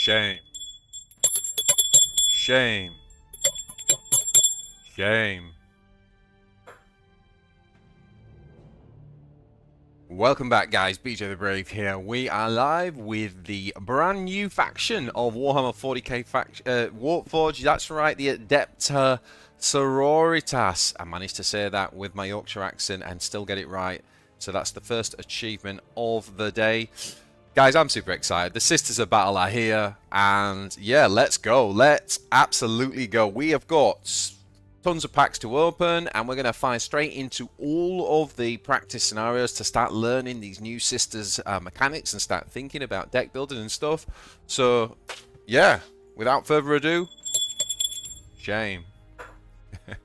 Shame. Shame. Shame. Welcome back, guys. BJ the Brave here. We are live with the brand new faction of Warhammer 40k Warforged. That's right, the Adepta Sororitas. I managed to say that with my Yorkshire accent and still get it right. So that's the first achievement of the day. Guys, I'm super excited. The Sisters of Battle are here. And yeah, let's go. Let's absolutely go. We have got tons of packs to open, and we're going to fire straight into all of the practice scenarios to start learning these new Sisters mechanics and start thinking about deck building and stuff. So, yeah, without further ado, shame.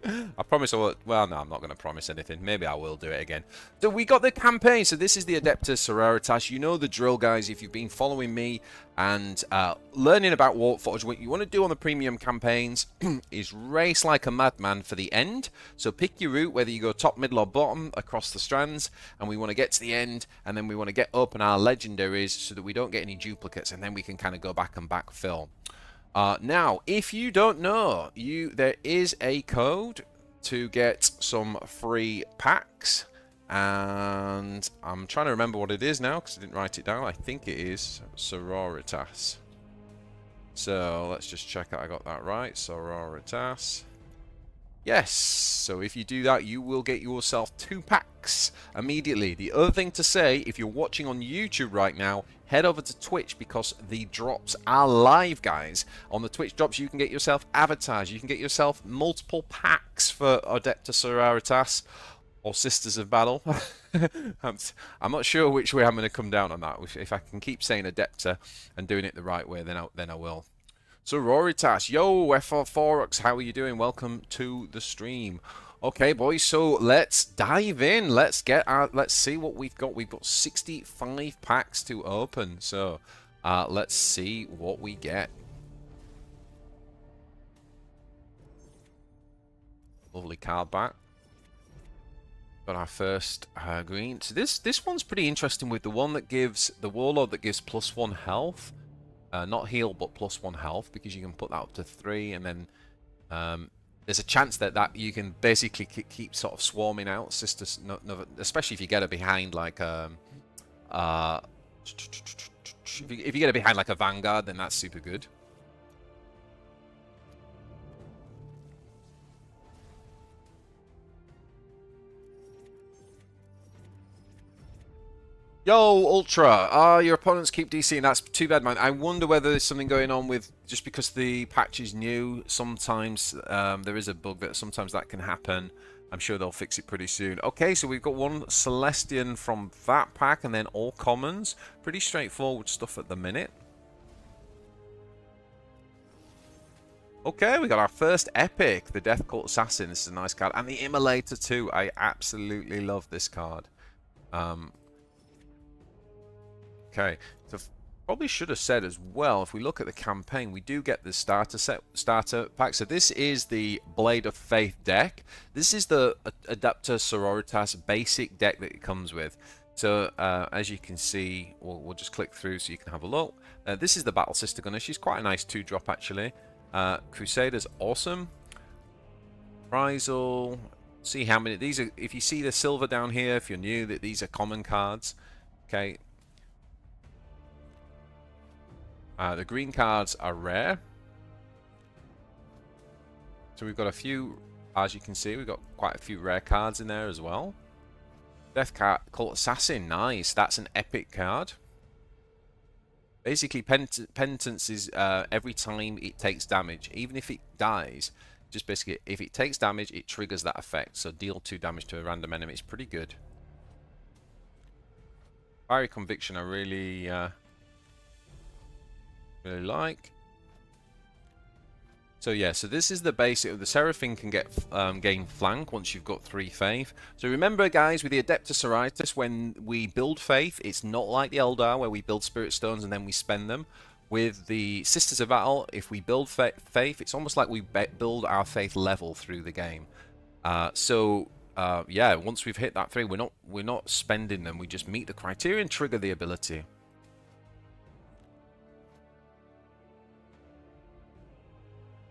I promise I will. Well, no, I'm not going to promise anything. Maybe I will do it again. So we got the campaign. So this is the Adepta Sororitas. You know the drill, guys. If you've been following me and learning about Warforged, what you want to do on the premium campaigns is race like a madman for the end. So pick your route, whether you go top, middle, or bottom across the strands. And we want to get to the end, and then we want to open our legendaries so that we don't get any duplicates, and then we can kind of go back and backfill. Now, if you don't know, there is a code to get some free packs, and I'm trying to remember what it is now because I didn't write it down. I think it is Sororitas. So let's just check that I got that right. Sororitas. Yes, so if you do that, you will get yourself 2 packs immediately. The other thing to say, if you're watching on YouTube right now, head over to Twitch because the drops are live, guys. On the Twitch drops, you can get yourself avatars. You can get yourself multiple packs for Adepta Sororitas or Sisters of Battle. I'm not sure which way I'm going to come down on that. If I can keep saying Adepta and doing it the right way, then I will. Sororitas, yo, FR4X, how are you doing? Welcome to the stream. Okay, boys, so let's dive in. Let's see what we've got. We've got 65 packs to open, so let's see what we get. Lovely card back. Got our first green. So this one's pretty interesting with the one that gives the Warlord that gives +1 health. Not heal, but +1 health, because you can put that up to 3, and then there's a chance that you can basically keep sort of swarming out sisters, especially if you get her behind like if you get her behind like a Vanguard, then that's super good. Yo, Ultra! Your opponents keep DCing. That's too bad, man. I wonder whether there's something going on with just because the patch is new. Sometimes there is a bug that sometimes that can happen. I'm sure they'll fix it pretty soon. Okay, so we've got 1 Celestian from that pack, and then all commons. Pretty straightforward stuff at the minute. Okay, we got our first epic, the Death Cult Assassin. This is a nice card, and the Immolator too. I absolutely love this card. Okay, so probably should have said as well, if we look at the campaign, we do get the starter pack. So this is the Blade of Faith deck. This is the Adepta Sororitas basic deck that it comes with. So as you can see, we'll just click through so you can have a look. This is the Battle Sister Gunner. She's quite a nice 2-drop actually. Crusader's awesome. Prizal. See how many these are. If you see the silver down here, if you're new, that these are common cards. Okay. The green cards are rare. So we've got a few, as you can see, we've got quite a few rare cards in there as well. Death Cult Assassin, nice. That's an epic card. Basically, Penitence is every time it takes damage, even if it dies, just basically, if it takes damage, it triggers that effect. So deal 2 damage to a random enemy. It's pretty good. Fiery Conviction, I really like. So yeah, so this is the basic of the Seraphim can get gain flank once you've got 3 faith. So remember, guys, with the Adepta Sororitas, when we build faith, it's not like the Eldar where we build spirit stones and then we spend them. With the Sisters of Battle, if we build faith, it's almost like we build our faith level through the game. Yeah, once we've hit that 3, we're not spending them. We just meet the criteria and trigger the ability.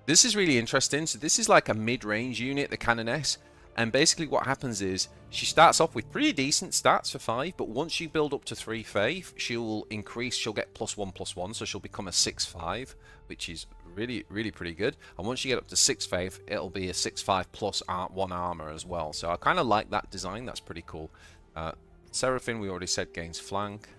This is really interesting. So this is like a mid-range unit, the Canoness. And basically what happens is she starts off with pretty decent stats for 5, but once you build up to 3 faith, she'll increase, she'll get +1/+1, so she'll become a 6/5, which is really, really pretty good. And once you get up to 6 faith, it'll be a 6/5 plus 1 armor as well. So I kind of like that design, that's pretty cool. Seraphim, we already said, gains flank.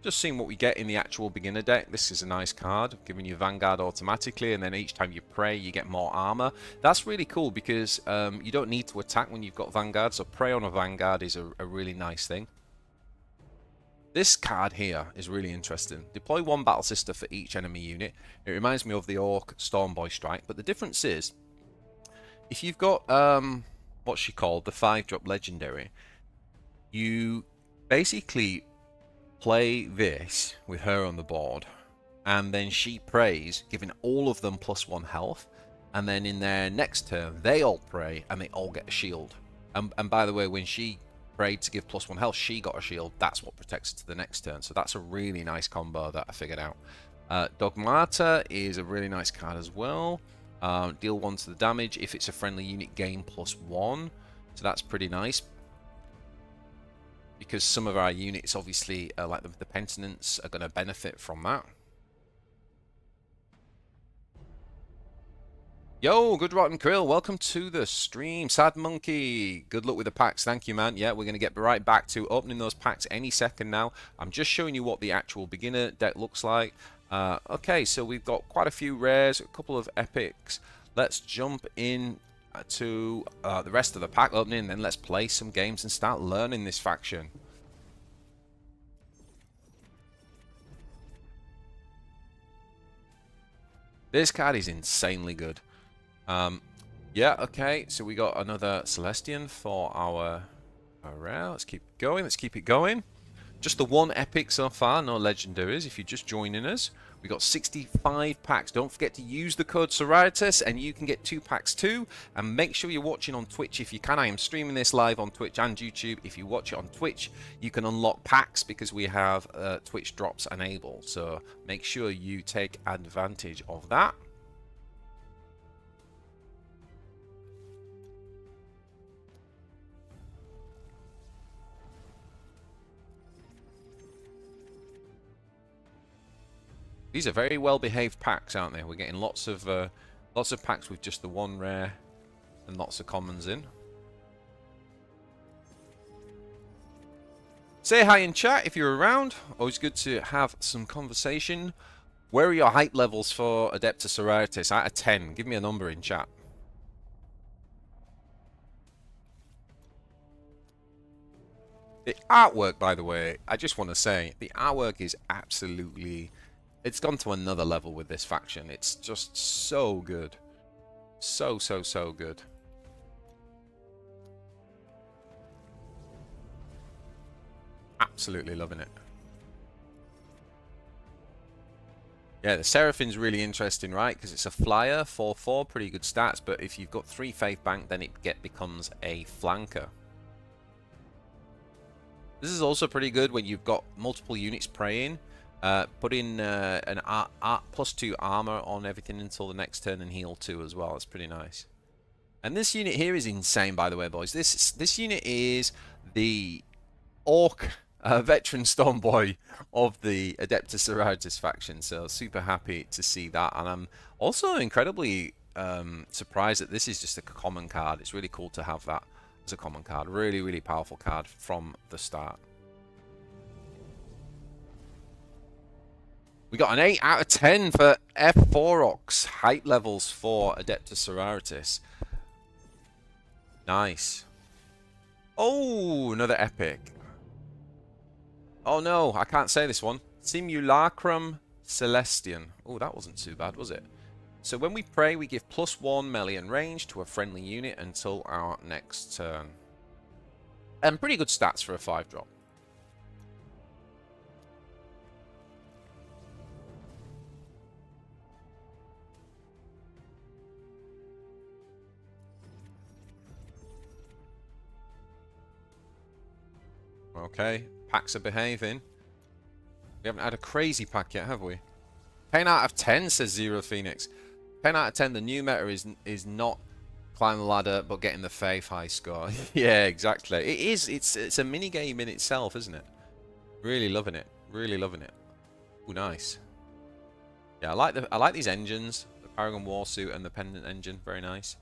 Just seeing what we get in the actual beginner deck. This is a nice card, giving you Vanguard automatically, and then each time you pray, you get more armor. That's really cool because you don't need to attack when you've got Vanguard, so pray on a Vanguard is a really nice thing. This card here is really interesting. Deploy 1 Battle Sister for each enemy unit. It reminds me of the Orc Stormboy Strike, but the difference is, if you've got, what's she called, the 5-drop Legendary, you basically play this with her on the board, and then she prays, giving all of them +1 health, and then in their next turn they all pray and they all get a shield. And by the way, when she prayed to give +1 health, she got a shield. That's what protects her to the next turn. So that's a really nice combo that I figured out. Dogmata is a really nice card as well. Deal 1 to the damage. If it's a friendly unit, gain +1. So that's pretty nice, because some of our units, obviously, like the Penitents, are going to benefit from that. Yo, Good Rotten Krill, welcome to the stream. Sad Monkey, good luck with the packs. Thank you, man. Yeah, we're going to get right back to opening those packs any second now. I'm just showing you what the actual beginner deck looks like. Okay, so we've got quite a few rares, a couple of epics. Let's jump in to the rest of the pack opening, and then let's play some games and start learning this faction. This card is insanely good. Yeah, okay, so we got another Celestian for our rare. Let's keep going, let's keep it going. Just the 1 epic so far, no legendaries if you're just joining us. We got 65 packs. Don't forget to use the code Sororitas and you can get 2 packs too. And make sure you're watching on Twitch if you can. I am streaming this live on Twitch and YouTube. If you watch it on Twitch, you can unlock packs because we have Twitch drops enabled. So make sure you take advantage of that. These are very well-behaved packs, aren't they? We're getting lots of packs with just the 1 rare and lots of commons in. Say hi in chat if you're around. Always good to have some conversation. Where are your hype levels for Adepta Sororitas? Out of 10, give me a number in chat. The artwork, by the way, I just want to say, the artwork is absolutely... It's gone to another level with this faction. It's just so good. So good. Absolutely loving it. Yeah, the Seraphim's really interesting, right? Because it's a flyer, 4/4, pretty good stats. But if you've got 3 faith bank, then it becomes a flanker. This is also pretty good when you've got multiple units praying. Put in an +2 armor on everything until the next turn and heal 2 as well. It's pretty nice. And this unit here is insane, by the way, boys. This unit is the Orc veteran Stormboy of the Adepta Sororitas faction. So super happy to see that. And I'm also incredibly surprised that this is just a common card. It's really cool to have that as a common card. Really, really powerful card from the start. We got an 8 out of 10 for F4ox. Hype levels for Adepta Sororitas. Nice. Oh, another epic. Oh no, I can't say this one. Simulacrum Celestian. Oh, that wasn't too bad, was it? So when we pray, we give +1 melee and range to a friendly unit until our next turn. And pretty good stats for a 5-drop. Okay, packs are behaving. We haven't had a crazy pack yet, have we? 10 out of 10, says Zero Phoenix. 10 out of 10, the new meta is not climb the ladder, but getting the Faith high score. Yeah, exactly. It is. It's a mini game in itself, isn't it? Really loving it. Really loving it. Ooh, nice. Yeah, I like these engines. The Paragon Warsuit and the Pendant engine. Very nice.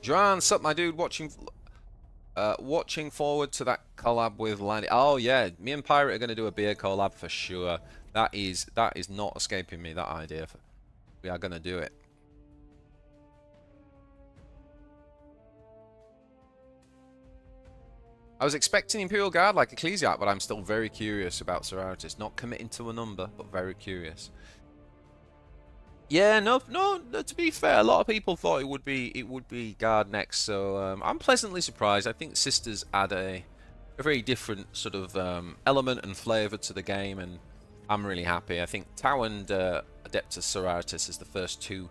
Joanne, sup, my dude? Watching forward to that collab with Landy. Oh yeah, me and Pirate are going to do a beer collab for sure. That is not escaping me, that idea. We are going to do it. I was expecting Imperial Guard like Ecclesiarch, but I'm still very curious about Sororitas. Not committing to a number, but very curious. Yeah, no. To be fair, a lot of people thought it would be Guard next, so I'm pleasantly surprised. I think Sisters add a very different sort of element and flavour to the game, and I'm really happy. I think Tau and Adepta Sororitas is the first two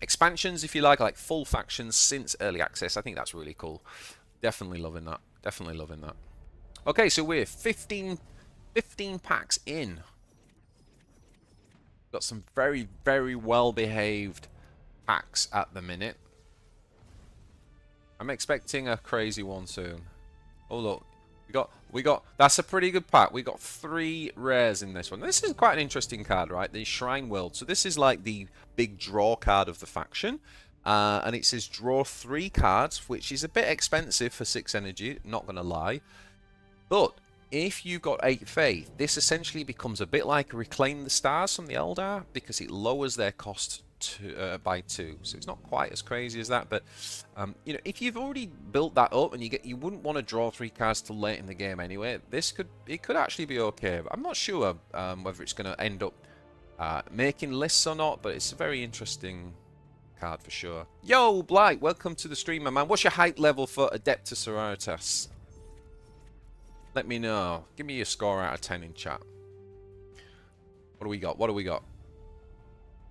expansions, if you like full factions since early access. I think that's really cool. Definitely loving that. Definitely loving that. Okay, so we're 15 packs in. Got some very, very well-behaved packs at the minute. I'm expecting a crazy one soon. Oh look, we got. That's a pretty good pack. We got 3 rares in this one. This is quite an interesting card, right? The Shrine World. So this is like the big draw card of the faction. And it says draw 3 cards, which is a bit expensive for 6 energy, not going to lie. But if you've got 8 faith, this essentially becomes a bit like Reclaim the Stars from the Eldar, because it lowers their cost by 2. So it's not quite as crazy as that, but you know, if you've already built that up and you wouldn't want to draw 3 cards till late in the game anyway, it could actually be okay. But I'm not sure whether it's going to end up making lists or not, but it's a very interesting card for sure. Yo, Blight, welcome to the stream, my man. What's your hype level for Adepta Sororitas? Let me know. Give me your score out of 10 in chat. What do we got? What do we got?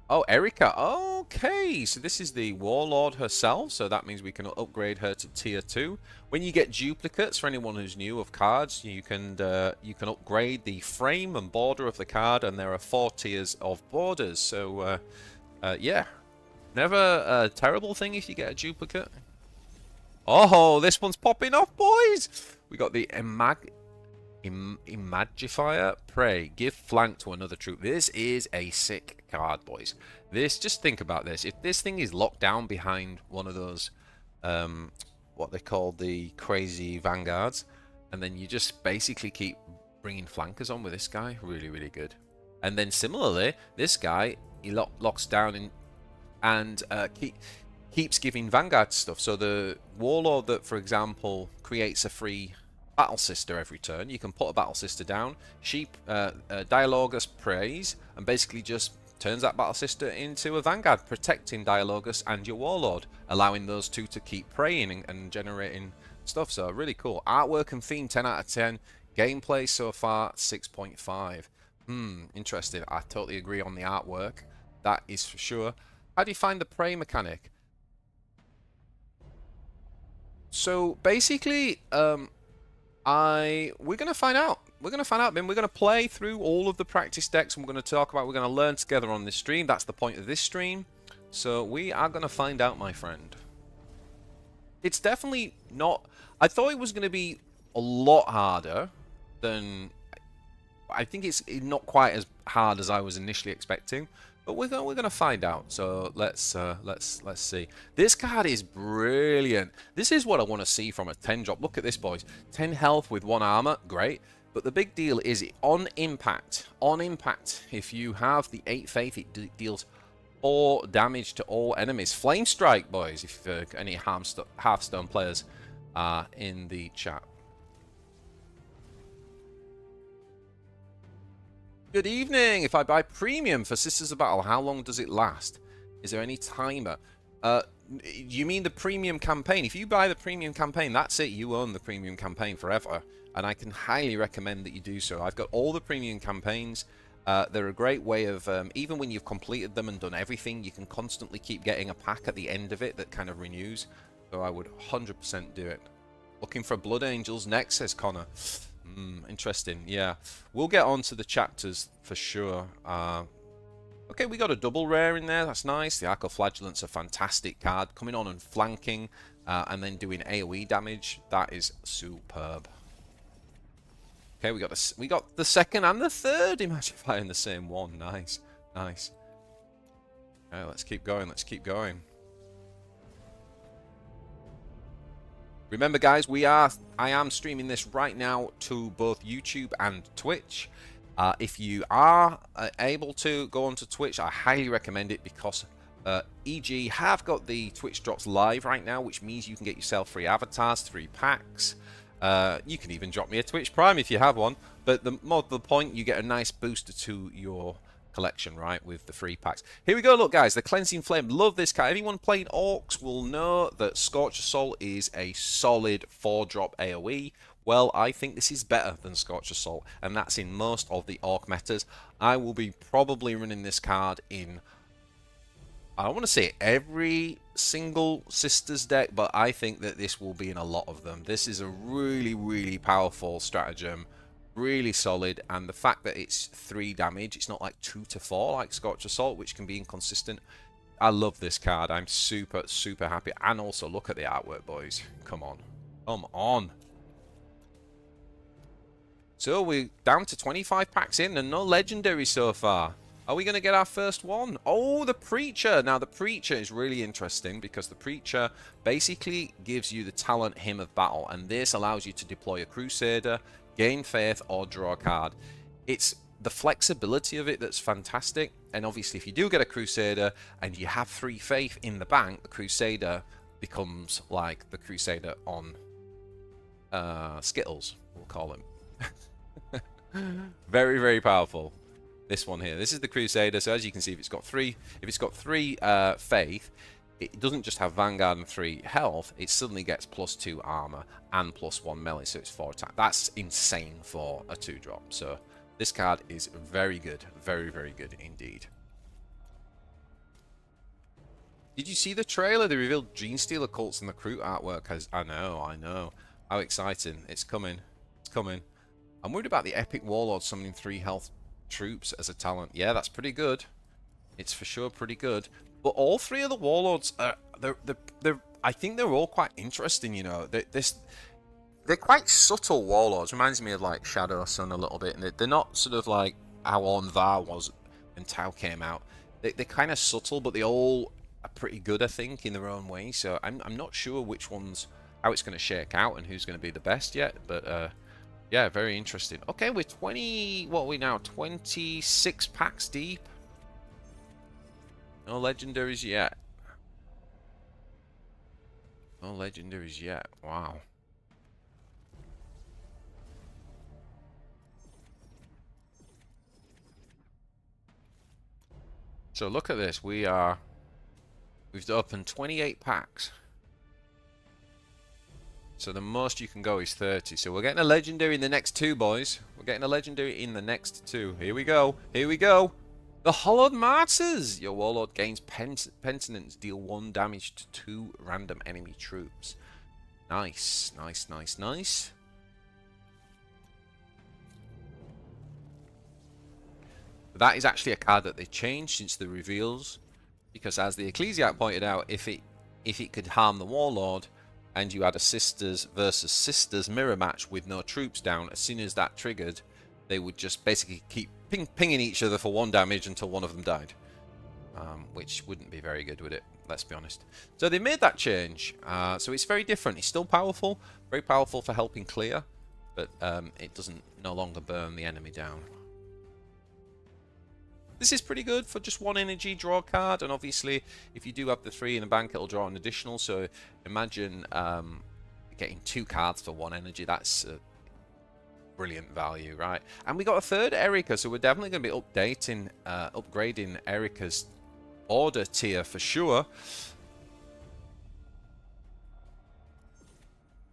Oh, Erica. Okay, so this is the Warlord herself, so that means we can upgrade her to tier 2. When you get duplicates, for anyone who's new of cards, you can upgrade the frame and border of the card, and there are 4 tiers of borders. So yeah, never a terrible thing if you get a duplicate. Oh, this one's popping off, boys. We got the Imagifier. Pray, give flank to another troop. This is a sick card, boys. Just think about this. If this thing is locked down behind one of those, what they call the crazy vanguards, and then you just basically keep bringing flankers on with this guy, really, really good. And then similarly, this guy, he locks down in, and keeps giving Vanguard stuff. So the Warlord that, for example, creates a free Battle Sister every turn, you can put a Battle Sister down, Dialogus prays, and basically just turns that Battle Sister into a Vanguard, protecting Dialogus and your Warlord, allowing those two to keep praying and generating stuff. So really cool. Artwork and theme, 10 out of 10. Gameplay so far, 6.5. Interesting. I totally agree on the artwork. That is for sure. How do you find the prey mechanic? So basically, we're gonna find out. We're gonna find out, man. We're gonna play through all of the practice decks, and we're gonna learn together on this stream. That's the point of this stream. So we are gonna find out, my friend. It's definitely not. I thought it was gonna be a lot harder than. I think it's not quite as hard as I was initially expecting. But we're gonna find out. So let's see. This card is brilliant. This is what I want to see from a 10 drop. Look at this, boys. 10 health with 1 armor, great. But the big deal is on impact. On impact, if you have the 8 faith, it deals 4 damage to all enemies. Flame strike, boys. If any Hearthstone players are in the chat. Good evening. If I buy premium for Sisters of Battle, how long does it last? Is there any timer? You mean the premium campaign? If you buy the premium campaign, that's it. You own the premium campaign forever. And I can highly recommend that you do so. I've got all the premium campaigns. They're a great way of, even when you've completed them and done everything, you can constantly keep getting a pack at the end of it that kind of renews. So I would 100% do it. Looking for Blood Angels next, says Connor. Interesting. Yeah, we'll get on to the chapters for sure. Okay, we got a double rare in there. That's nice. The Arcoflagellant's a fantastic card. Coming on and flanking and then doing AoE damage. That is superb. Okay, we got the second and the third. Imagine firing the same one. Nice, nice. Okay, let's keep going. Let's keep going. Remember, guys, I am streaming this right now to both YouTube and Twitch. If you are able to go onto Twitch, I highly recommend it because EG have got the Twitch drops live right now, which means you can get yourself free avatars, 3 packs. You can even drop me a Twitch Prime if you have one. But the more to the point, you get a nice booster to your collection, right, with the free packs. Here we go. Look, guys, the Cleansing Flame. Love this card. Anyone playing Orcs will know that Scorched Assault is a solid 4-drop AoE. Well, I think this is better than Scorched Assault, and that's in most of the Orc metas. I will be probably running this card in, I don't want to say every single Sisters deck, but I think that this will be in a lot of them. This is a really, really powerful stratagem. Really solid, and the fact that it's 3 damage, it's not like 2 to 4 like Scorched Assault, which can be inconsistent. I love this card. I'm super, super happy. And also, look at the artwork, boys. Come on. Come on. So we're down to 25 packs in and no legendary so far. Are we going to get our first one? Oh, the Preacher. Now, the Preacher is really interesting because the Preacher basically gives you the talent Hymn of Battle, and this allows you to deploy a Crusader, gain faith, or draw a card. It's the flexibility of it that's fantastic, and obviously if you do get a Crusader and you have 3 faith in the bank, the Crusader becomes like the Crusader on Skittles, we'll call him. Very, very powerful. This one here. This is the Crusader, so as you can see, if it's got 3 faith, it doesn't just have Vanguard and 3 health, it suddenly gets +2 armor and +1 melee, so it's 4 attack. That's insane for a 2-drop. So this card is very good. Very, very good indeed. Did you see the trailer? They revealed Genestealer Cults and the Kroot artwork. I know. How exciting. It's coming. It's coming. I'm worried about the Epic Warlord summoning 3 health troops as a talent. Yeah, that's pretty good. It's for sure pretty good. But all 3 of the Warlords, I think they're all quite interesting, you know. They're quite subtle Warlords. Reminds me of, like, Shadow Sun a little bit. And they're not sort of like how Ornvar was when Tau came out. They're kind of subtle, but they all are pretty good, I think, in their own way. So I'm not sure which ones, how it's going to shake out and who's going to be the best yet. But, yeah, very interesting. Okay, we're 20... What are we now? 26 packs deep. No legendaries yet. No legendaries yet. Wow. So look at this. We've opened 28 packs. So the most you can go is 30. So we're getting a legendary in the next 2, boys. We're getting a legendary in the next 2. Here we go. Here we go. The Hollowed Martyrs! Your Warlord gains penitence, deal 1 damage to 2 random enemy troops. Nice, nice, nice, nice. That is actually a card that they changed since the reveals, because as the Ecclesiarch pointed out, if it could harm the Warlord, and you had a Sisters versus Sisters mirror match with no troops down, as soon as that triggered, they would just basically keep pinging each other for 1 damage until one of them died. Which wouldn't be very good, would it? Let's be honest. So they made that change. So it's very different. It's still powerful. Very powerful for helping clear. But it doesn't no longer burn the enemy down. This is pretty good for just 1 energy draw card. And obviously, if you do have the 3 in the bank, it'll draw an additional. So imagine getting 2 cards for 1 energy. That's brilliant value, right? And we got a 3rd Erica, so we're definitely going to be upgrading Erica's order tier for sure.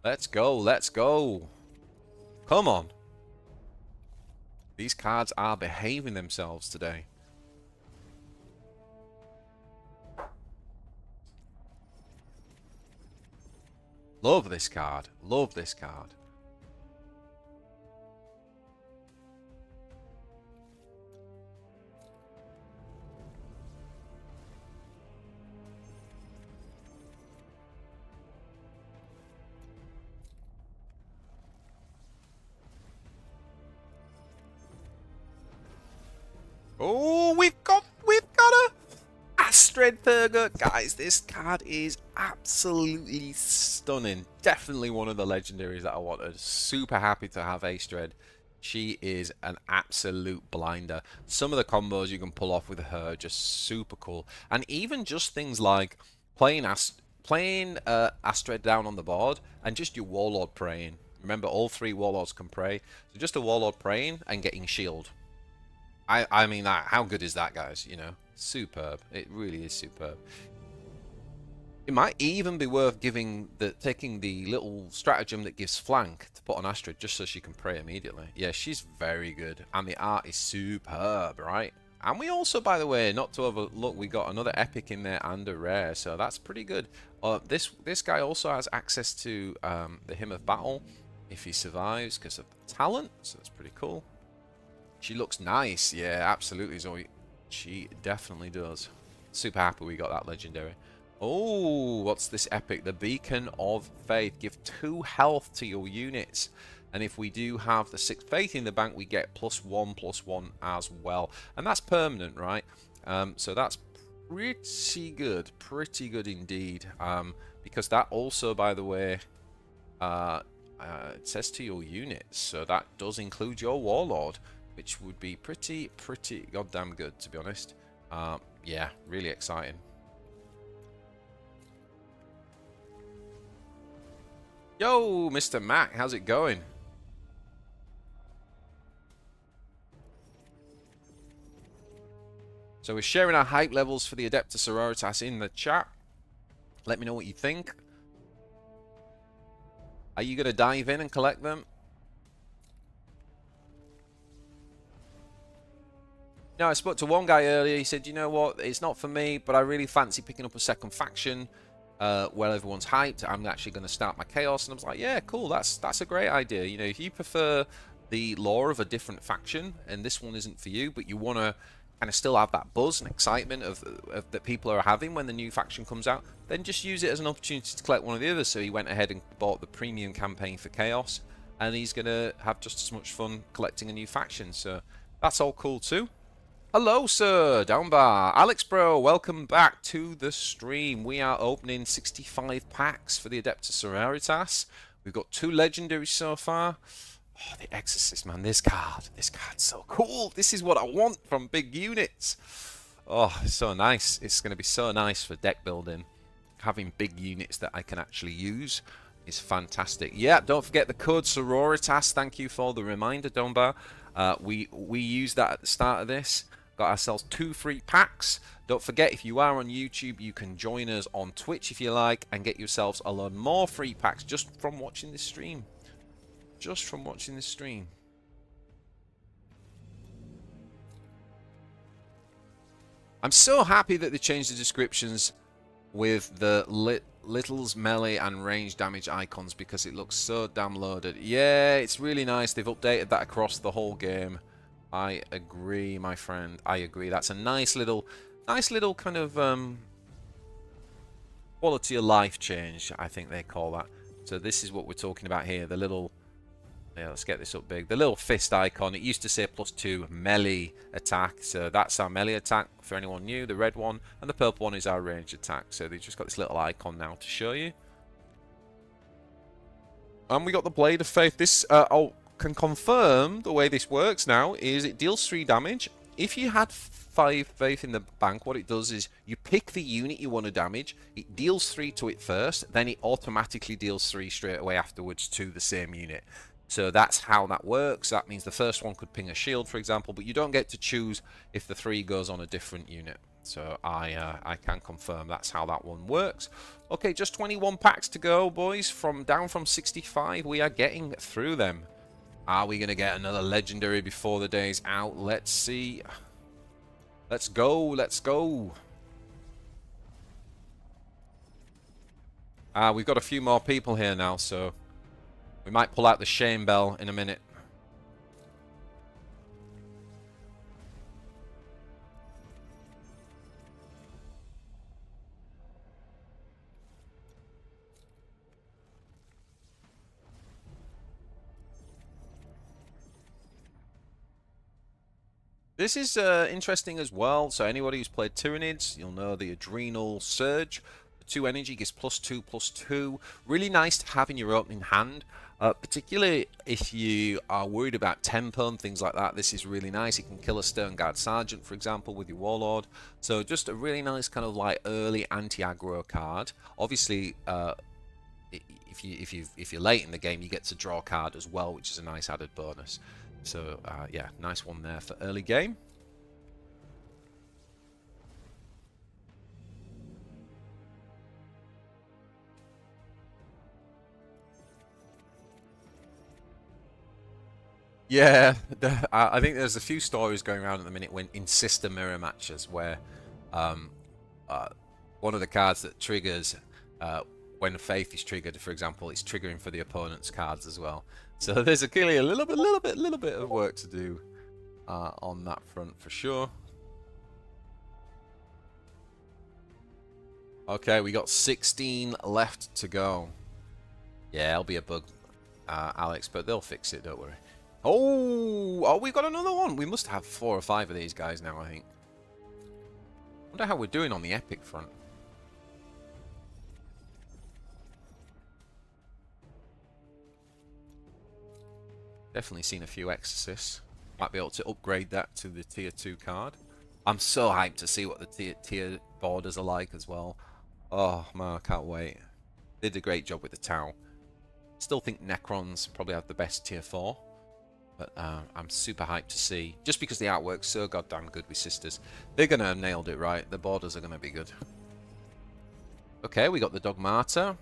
Let's go, let's go. Come on. These cards are behaving themselves today. Love this card. Love this card. Oh, we've got a Astrid Thurgood. Guys, this card is absolutely stunning. Definitely one of the legendaries that I wanted. Super happy to have Astrid. She is an absolute blinder. Some of the combos you can pull off with her are just super cool. And even just things like playing Astrid down on the board and just your Warlord praying. Remember, all 3 Warlords can pray. So just a Warlord praying and getting shield. I mean, how good is that, guys? You know, superb. It really is superb. It might even be worth taking the little stratagem that gives flank to put on Astrid just so she can pray immediately. Yeah, she's very good. And the art is superb, right? And we also, by the way, not to overlook, we got another epic in there and a rare. So that's pretty good. This guy also has access to the Hymn of Battle if he survives because of the talent. So that's pretty cool. She looks nice. Yeah, absolutely, Zoe. She definitely does. Super happy we got that legendary. Oh, what's this epic? The Beacon of Faith. Give 2 health to your units. And if we do have the 6 faith in the bank, we get +1/+1 as well. And that's permanent, right? So that's pretty good. Pretty good indeed. Because that also, by the way, it says to your units. So that does include your Warlord, which would be pretty goddamn good, to be honest. Yeah, really exciting. Yo, Mr. Mac, how's it going? So we're sharing our hype levels for the Adepta Sororitas in the chat. Let me know what you think. Are you going to dive in and collect them? No, I spoke to one guy earlier. He said, you know what, it's not for me, but I really fancy picking up a second faction where everyone's hyped. I'm actually going to start my chaos. And I was like, yeah, cool, that's a great idea. You know, if you prefer the lore of a different faction and this one isn't for you, but you want to kind of still have that buzz and excitement of that people are having when the new faction comes out, then just use it as an opportunity to collect one of the others. So he went ahead and bought the premium campaign for chaos, and he's going to have just as much fun collecting a new faction. So that's all cool too. Hello, sir, Downbar. Alex Bro, welcome back to the stream. We are opening 65 packs for the Adepta Sororitas. We've got 2 legendaries so far. Oh, the Exorcist, man. This card's so cool. This is what I want from big units. Oh, it's so nice. It's going to be so nice for deck building. Having big units that I can actually use is fantastic. Yeah, don't forget the code Sororitas. Thank you for the reminder, Dombar. We used that at the start of this. Got ourselves 2 free packs. Don't forget, if you are on YouTube, you can join us on Twitch if you like and get yourselves a lot more free packs just from watching this stream. Just from watching this stream. I'm so happy that they changed the descriptions with the littles, melee, and range damage icons because it looks so damn loaded. Yeah, it's really nice. They've updated that across the whole game. I agree, my friend. I agree. That's a nice little kind of quality of life change, I think they call that. So this is what we're talking about here. The little, yeah, let's get this up big. The little fist icon. It used to say +2 melee attack. So that's our melee attack for anyone new. The red one, and the purple one is our range attack. So they've just got this little icon now to show you. And we got the Blade of Faith. This can confirm the way this works now is it deals 3 damage. If you had 5 faith in the bank, what it does is you pick the unit you want to damage, it deals 3 to it first, then it automatically deals 3 straight away afterwards to the same unit. So that's how that works. That means the first one could ping a shield, for example, but you don't get to choose if the 3 goes on a different unit. So I can confirm that's how that one works. Okay, just 21 packs to go, boys. Down from 65, we are getting through them. Are we going to get another legendary before the day's out? Let's see. Let's go. Let's go. We've got a few more people here now, so we might pull out the shame bell in a minute. This is interesting as well. So anybody who's played Tyranids, you'll know the Adrenal Surge. 2 energy gives +2/+2. Really nice to have in your opening hand. Particularly if you are worried about tempo and things like that, this is really nice. You can kill a Stone Guard Sergeant, for example, with your Warlord. So just a really nice kind of like early anti-aggro card. Obviously, if you're late in the game, you get to draw a card as well, which is a nice added bonus. So yeah, nice one there for early game. Yeah, I think there's a few stories going around at the minute when in sister mirror matches where one of the cards that triggers when Faith is triggered, for example, it's triggering for the opponent's cards as well. So there's clearly a little bit of work to do on that front for sure. Okay, we got 16 left to go. Yeah, it'll be a bug, Alex, but they'll fix it, don't worry. Oh, we got another one. We must have 4 or 5 of these guys now, I think. Wonder how we're doing on the epic front. Definitely seen a few exorcists. Might be able to upgrade that to the tier 2 card. I'm so hyped to see what the tier borders are like as well. Oh man, I can't wait. They did a great job with the Tau. Still think Necrons probably have the best tier 4. But I'm super hyped to see. Just because the artwork's so goddamn good with Sisters. They're going to have nailed it right. The borders are going to be good. Okay, we got the Dogmata.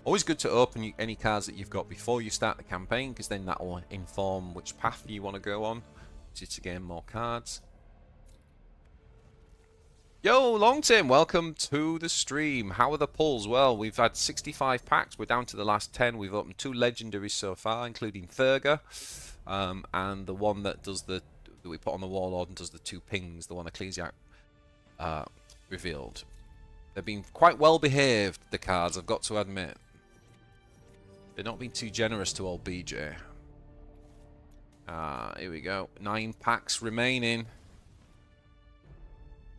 Always good to open any cards that you've got before you start the campaign, because then that will inform which path you want to go on to gain more cards. Yo, Long Tim, welcome to the stream. How are the pulls? Well, we've had 65 packs. We're down to the last 10. We've opened 2 legendaries so far, including Thurga, and the one that does that we put on the Warlord and does the 2 pings, the one Ecclesiarch revealed. They've been quite well behaved, the cards, I've got to admit. They're not being too generous to old BJ. Here we go. 9 packs remaining.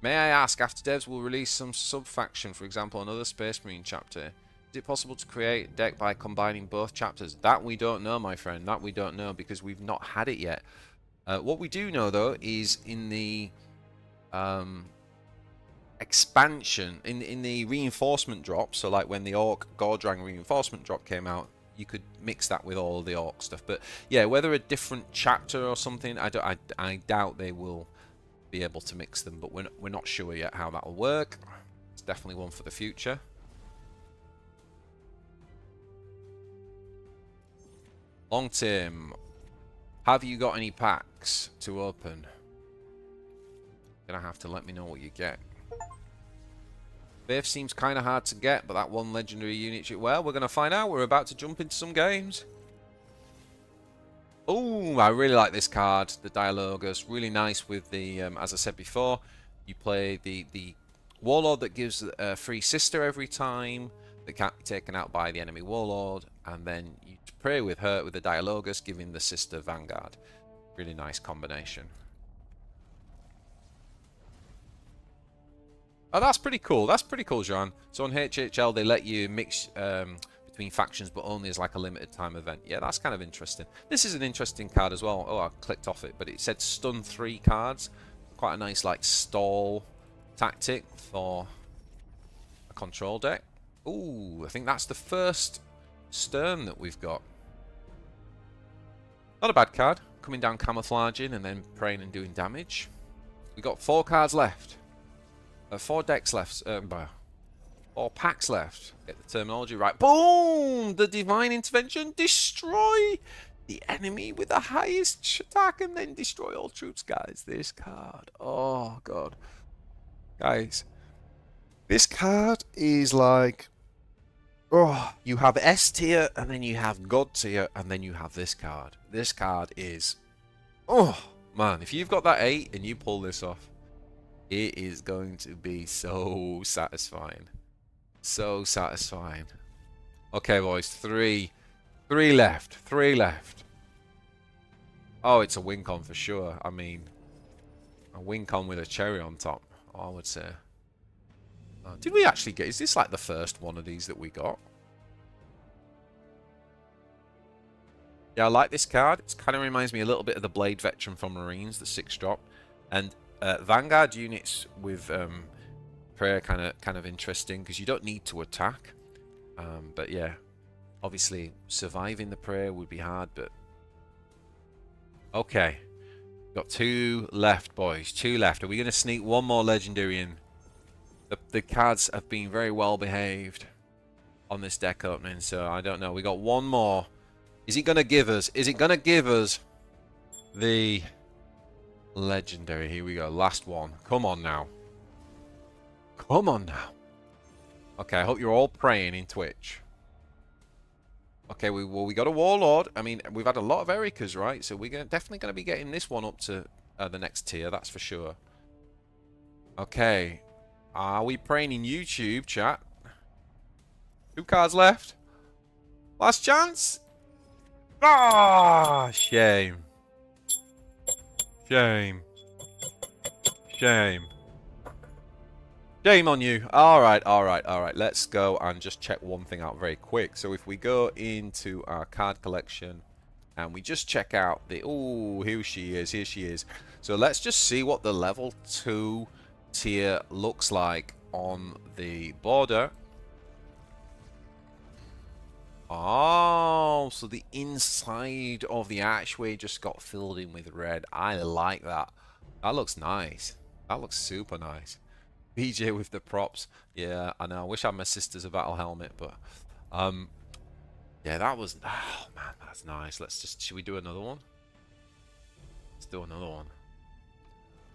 May I ask, after devs will release some sub-faction, for example, another Space Marine chapter, is it possible to create a deck by combining both chapters? That we don't know, my friend. That we don't know, because we've not had it yet. What we do know, though, is in the expansion, in the reinforcement drop, so like when the Orc Gordrang reinforcement drop came out, you could mix that with all the Orc stuff. But yeah, whether a different chapter or something, I doubt they will be able to mix them, but we're not sure yet how that will work. It's definitely one for the future. Long Tim, have you got any packs to open? Gonna have to let me know what you get. Faith seems kind of hard to get, but that one legendary unit, well, we're gonna find out. We're about to jump into some games. Oh, I really like this card, the Dialogus. Really nice with the, as I said before, you play the Warlord that gives a free sister every time that can't be taken out by the enemy Warlord, and then you pray with her with the Dialogus, giving the sister Vanguard. Really nice combination. Oh, that's pretty cool. That's pretty cool, Jean. So on HHL, they let you mix between factions, but only as like a limited time event. Yeah, that's kind of interesting. This is an interesting card as well. Oh, I clicked off it, but it said stun 3 cards. Quite a nice like stall tactic for a control deck. Ooh, I think that's the first Stern that we've got. Not a bad card. Coming down camouflaging and then praying and doing damage. We've got 4 cards left. 4 decks left. 4 packs left. Get the terminology right. Boom! The Divine Intervention. Destroy the enemy with the highest attack and then destroy all troops. Guys, this card. Oh, God. Guys. This card is like... Oh, you have S tier and then you have God tier and then you have this card. This card is... Oh, man. If you've got that 8 and you pull this off, it is going to be so satisfying. So satisfying. Okay, boys. Three left. 3 left. Oh, it's a win con for sure. I mean, a win con with a cherry on top, I would say. Did we actually get... Is this like the first one of these that we got? Yeah, I like this card. It kind of reminds me a little bit of the Blade Veteran from Marines, the 6-drop. And Vanguard units with prayer kind of interesting because you don't need to attack. But yeah, obviously surviving the prayer would be hard, but... Okay. Got 2 left, boys. 2 left. Are we going to sneak one more legendary in? The cards have been very well behaved on this deck opening, so I don't know. We got one more. Is it going to give us? Is it going to give us the legendary? Here we go. Last one. Come on now. Come on now. Okay, I hope you're all praying in Twitch. Okay, we got a Warlord. I mean, we've had a lot of Ericas, right? So we're definitely going to be getting this one up to the next tier, that's for sure. Okay. Are we praying in YouTube, chat? 2 cards left. Last chance. Ah, shame. Shame. Shame. Shame on you. Alright. Let's go and just check one thing out very quick. So if we go into our card collection and we just check out the... Oh, here she is. So let's just see what the level 2 tier looks like on the border. Oh, so the inside of the archway just got filled in with red. I like that. That looks nice. That looks super nice. BJ with the props. Yeah, I know. I wish I had my sister's a battle helmet, but yeah, that was... Oh man, that's nice. Let's just... Should we do another one? Let's do another one.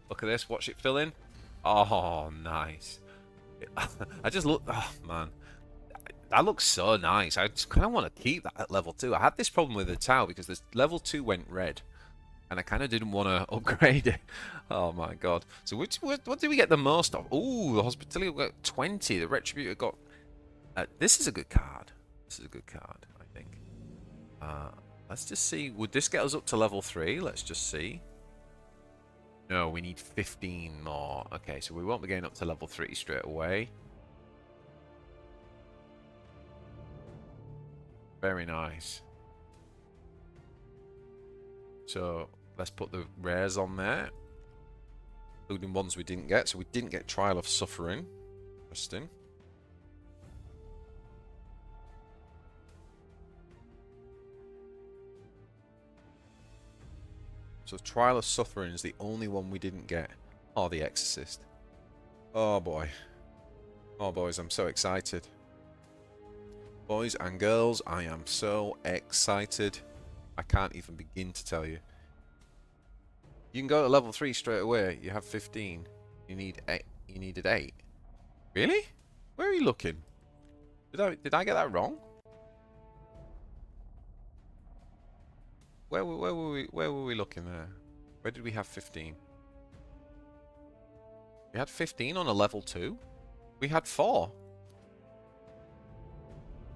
Look at this. Watch it fill in. Oh, nice. I just look... Oh, man. That looks so nice. I just kind of want to keep that at level 2. I had this problem with the Tau because this level 2 went red. And I kind of didn't want to upgrade it. Oh, my God. So what did we get the most of? Ooh, the Hospitality got 20. The Retributor got... this is a good card. This is a good card, I think. Let's just see. Would this get us up to level 3? Let's just see. No, we need 15 more. Okay, so we won't be getting up to level 3 straight away. Very nice. So let's put the rares on there, including ones we didn't get. So we didn't get Trial of Suffering. Interesting. So Trial of Suffering is the only one we didn't get. Oh, the Exorcist. Oh boy. Oh boys, I'm so excited. Boys and girls, I am so excited. I can't even begin to tell you. You can go to level 3 straight away. You have 15. You need 8. You needed 8. Really? Where are you looking? Did I get that wrong? Where were we looking there? Where did we have 15? We had 15 on a level 2. We had 4.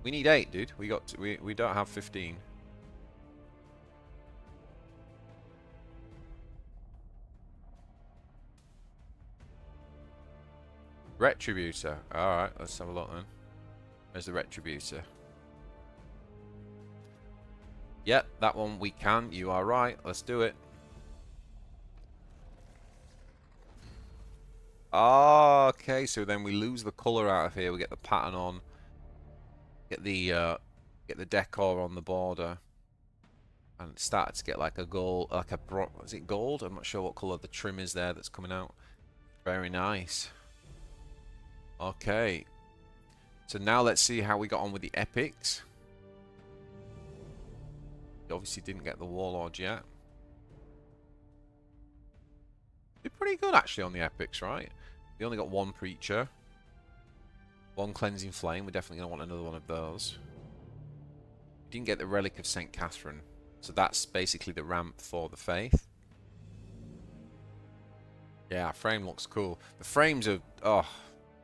We need 8, dude. We don't have 15. Retributor. Alright, let's have a look then. There's the Retributor. Yep, that one we can. You are right. Let's do it. Oh, okay, so then we lose the colour out of here. We get the pattern on. Get the decor on the border. And it started to get like a gold, like a is it gold? I'm not sure what colour the trim is there that's coming out. Very nice. Okay. So now let's see how we got on with the epics. We obviously didn't get the Warlord yet. Did pretty good actually on the epics, right? We only got 1 Preacher. 1 Cleansing Flame. We're definitely going to want another one of those. We didn't get the Relic of St. Catherine. So that's basically the ramp for the Faith. Yeah, frame looks cool. The frames are... Oh,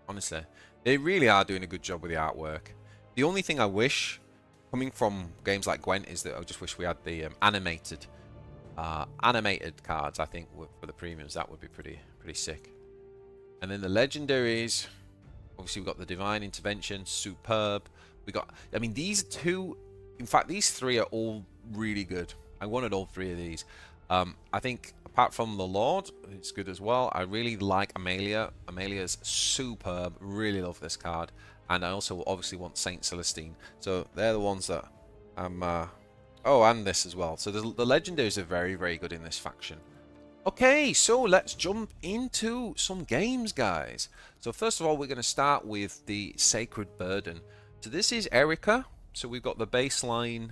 honestly. They really are doing a good job with the artwork. The only thing I wish, coming from games like Gwent, is that I just wish we had the animated cards. I think for the premiums that would be pretty sick. And then the legendaries, obviously we've got the Divine Intervention, superb. We got, I mean, these two, in fact, these three are all really good. I wanted all three of these. I think apart from the Lord, it's good as well. I really like Amelia. Amelia's superb. Really love this card. And I also obviously want Saint Celestine. So they're the ones that I'm... oh, and this as well. So the legendaries are very, very good in this faction. Okay, so let's jump into some games, guys. So first of all, we're going to start with the Sacred Burden. So this is Erica. So we've got the baseline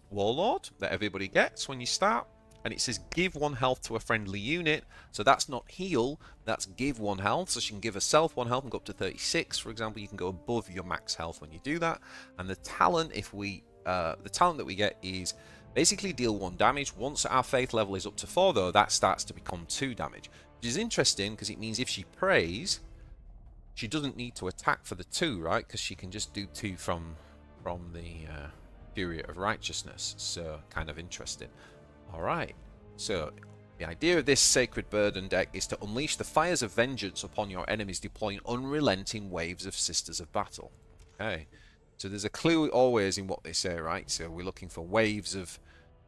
Warlord that everybody gets when you start. And it says give 1 health to a friendly unit. So that's not heal, that's give 1 health. So she can give herself 1 health and go up to 36. For example, you can go above your max health when you do that. And the talent, the talent that we get is basically deal 1 damage. Once our faith level is up to 4, though, that starts to become 2 damage. Which is interesting because it means if she prays, she doesn't need to attack for the 2, right? Because she can just do 2 from the Fury of Righteousness. So kind of interesting. Alright, so the idea of this Sacred Burden deck is to unleash the fires of vengeance upon your enemies, deploying unrelenting waves of Sisters of Battle. Okay, so there's a clue always in what they say, right? So we're looking for waves of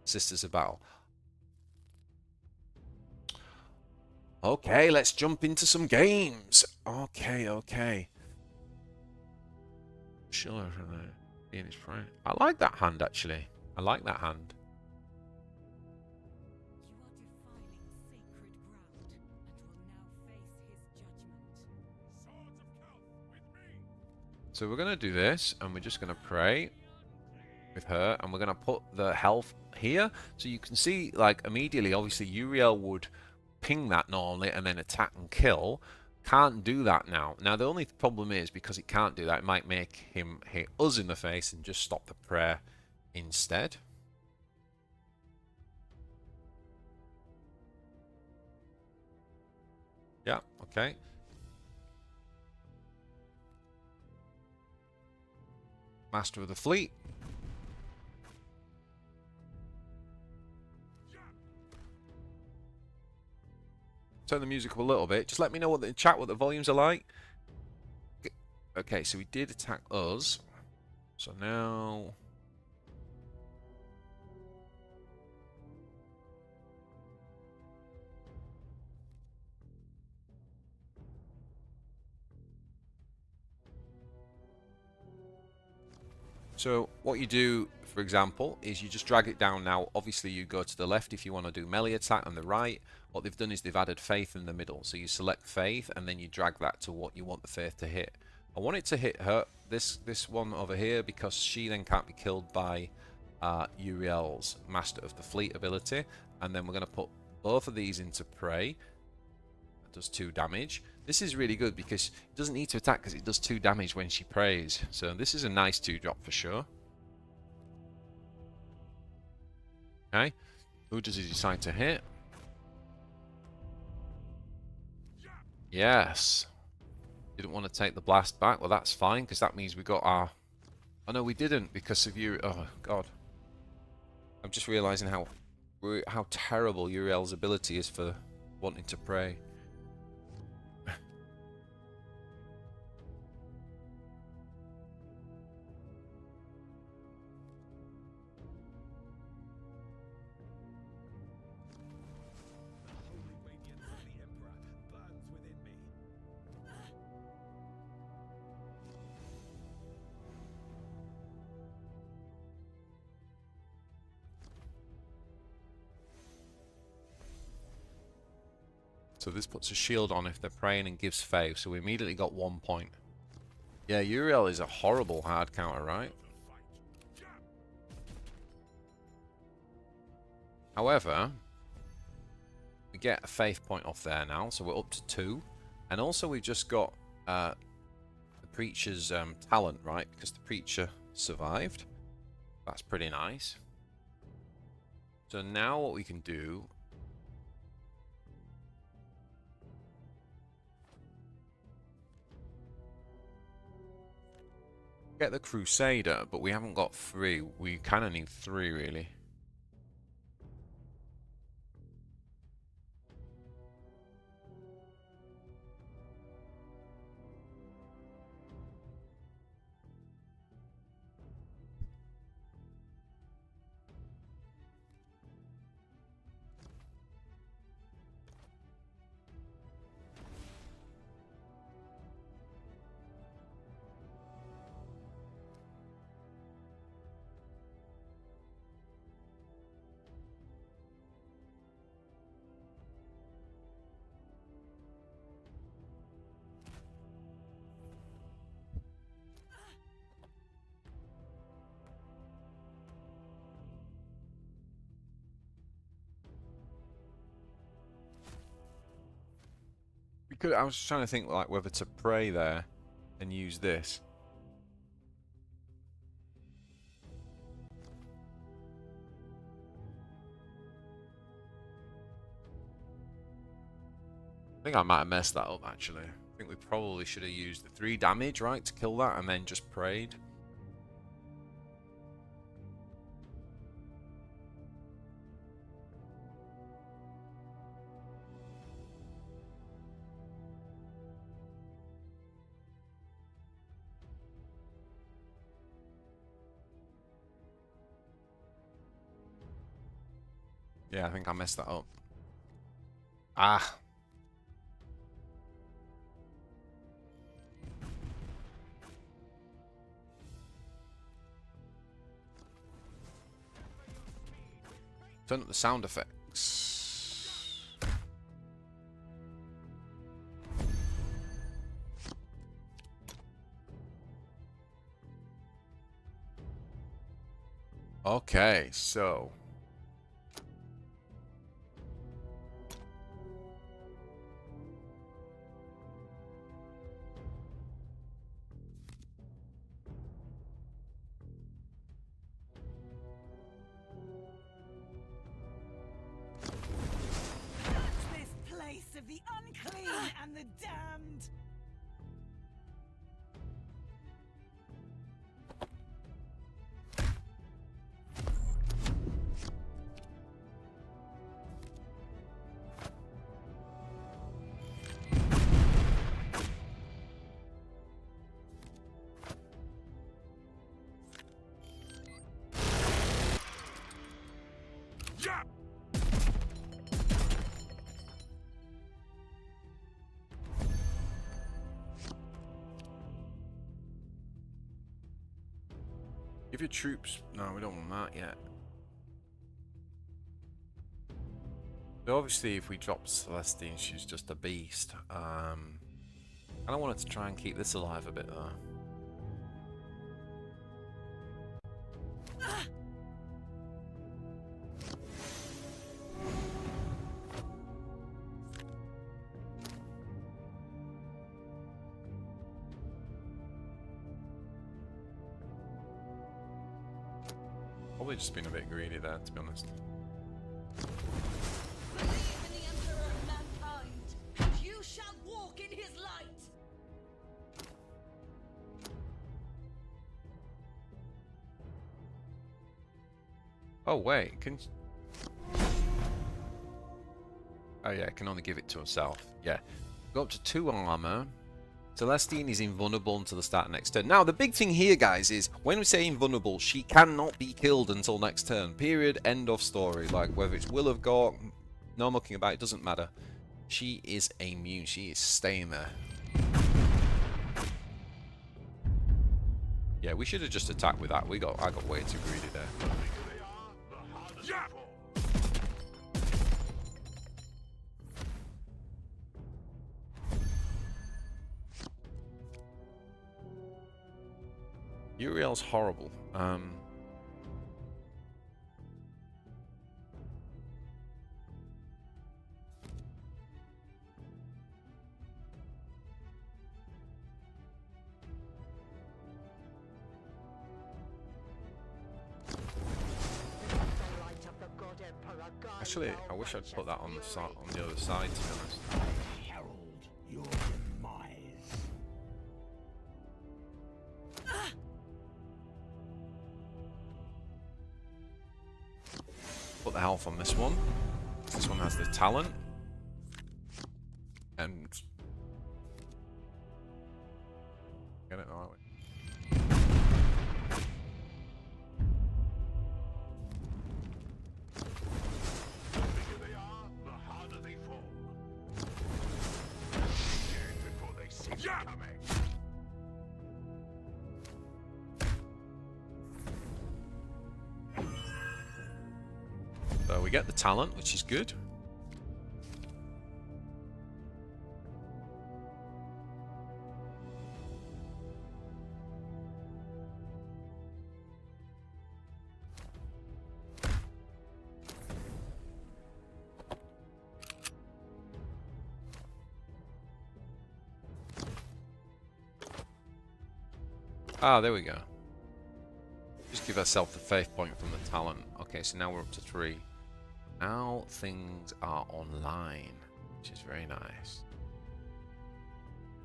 Sisters of Battle. Okay, let's jump into some games. Okay. Sure, I like that hand, actually. I like that hand. So we're going to do this, and we're just going to pray with her, and we're going to put the health here. So you can see, like, immediately, obviously, Uriel would ping that normally and then attack and kill. Can't do that now. Now, the only problem is, because it can't do that, it might make him hit us in the face and just stop the prayer instead. Yeah, okay. Master of the Fleet. Turn the music up a little bit. Just let me know in chat what the volumes are like. Okay, so he did attack us. So now... So what you do, for example, is you just drag it down now. Obviously, you go to the left if you want to do melee attack, and the right. What they've done is they've added faith in the middle. So you select faith, and then you drag that to what you want the faith to hit. I want it to hit her, this one over here, because she then can't be killed by Uriel's Master of the Fleet ability. And then we're going to put both of these into prey. That does 2 damage. This is really good because it doesn't need to attack because it does 2 damage when she prays. So this is a nice 2-drop for sure. Okay. Who does he decide to hit? Yes. Didn't want to take the blast back. Well, that's fine because that means we got our... Oh, no, we didn't because of you. Oh, God. I'm just realizing how terrible Uriel's ability is for wanting to pray. So this puts a shield on if they're praying and gives faith. So we immediately got 1 point. Yeah, Uriel is a horrible hard counter, right? However, we get a faith point off there now. So we're up to 2. And also we've just got the Preacher's talent, right? Because the Preacher survived. That's pretty nice. So now what we can do... Get the Crusader, but we haven't got 3. We kind of need 3, really. I was trying to think like whether to pray there and use this. I think I might have messed that up actually. I think we probably should have used the 3 damage, right, to kill that and then just prayed. Yeah, I think I messed that up. Ah. Turn up the sound effects. Okay, so Of the unclean and the damned. Yeah. give your troops. No, we don't want that yet. So obviously, if we drop Celestine, she's just a beast. I don't want her to try and keep this alive a bit though. Probably just been a bit greedy there, to be honest. Believe in the Emperor of mankind, and you shall walk in his light. Oh wait, can... Oh yeah, I can only give it to herself. Yeah. Go up to 2 armor. Celestine is invulnerable until the start of next turn. Now, the big thing here, guys, is when we say invulnerable, she cannot be killed until next turn. Period. End of story. Like, whether it's Will of God, no mucking about, it doesn't matter. She is immune. She is staying there. Yeah, we should have just attacked with that. I got way too greedy there. Yeah. Uriel's horrible. Actually, I wish I'd put that on the other side, to be honest. Herald your demise. the health on this one. This one has the talent. And... Get it, aren't we? The bigger they are, the harder they fall. Dead before they see you coming. So we get the talent, which is good. Ah, there we go. Just give ourselves the faith point from the talent. Okay, so now we're up to 3. Now things are online, which is very nice.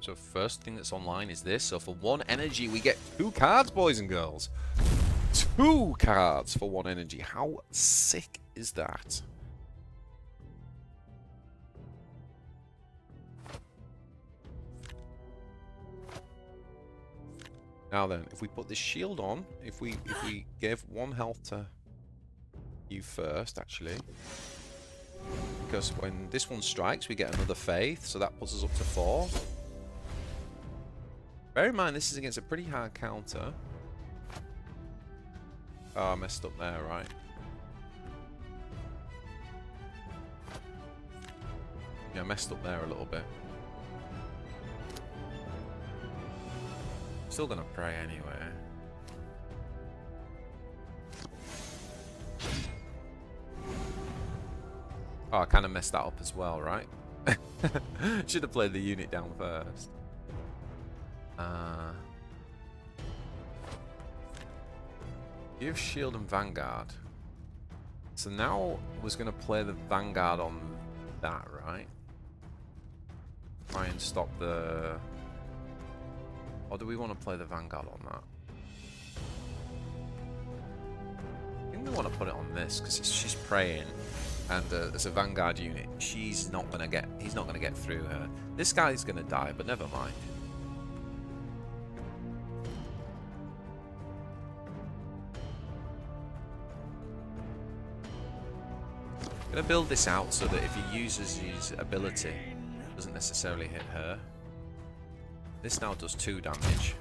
So first thing that's online is this. So for 1 energy, we get 2 cards, boys and girls. 2 cards for 1 energy. How sick is that? Now then, if we put this shield on, if we give 1 health to you first, actually, because when this one strikes, we get another faith, so that puts us up to 4. Bear in mind, this is against a pretty hard counter. Oh, I messed up there, right? Yeah, I messed up there a little bit. Still gonna pray anyway. Oh, I kind of messed that up as well, right? Should have played the unit down first. Give shield and vanguard. So now was gonna play the vanguard on that, right? Try and stop the. Or do we want to play the vanguard on that? I think we want to put it on this because she's praying, and as a vanguard unit, he's not gonna get through her. This guy's gonna die, but never mind. Gonna build this out so that if he uses his ability, it doesn't necessarily hit her. This now does 2 damage.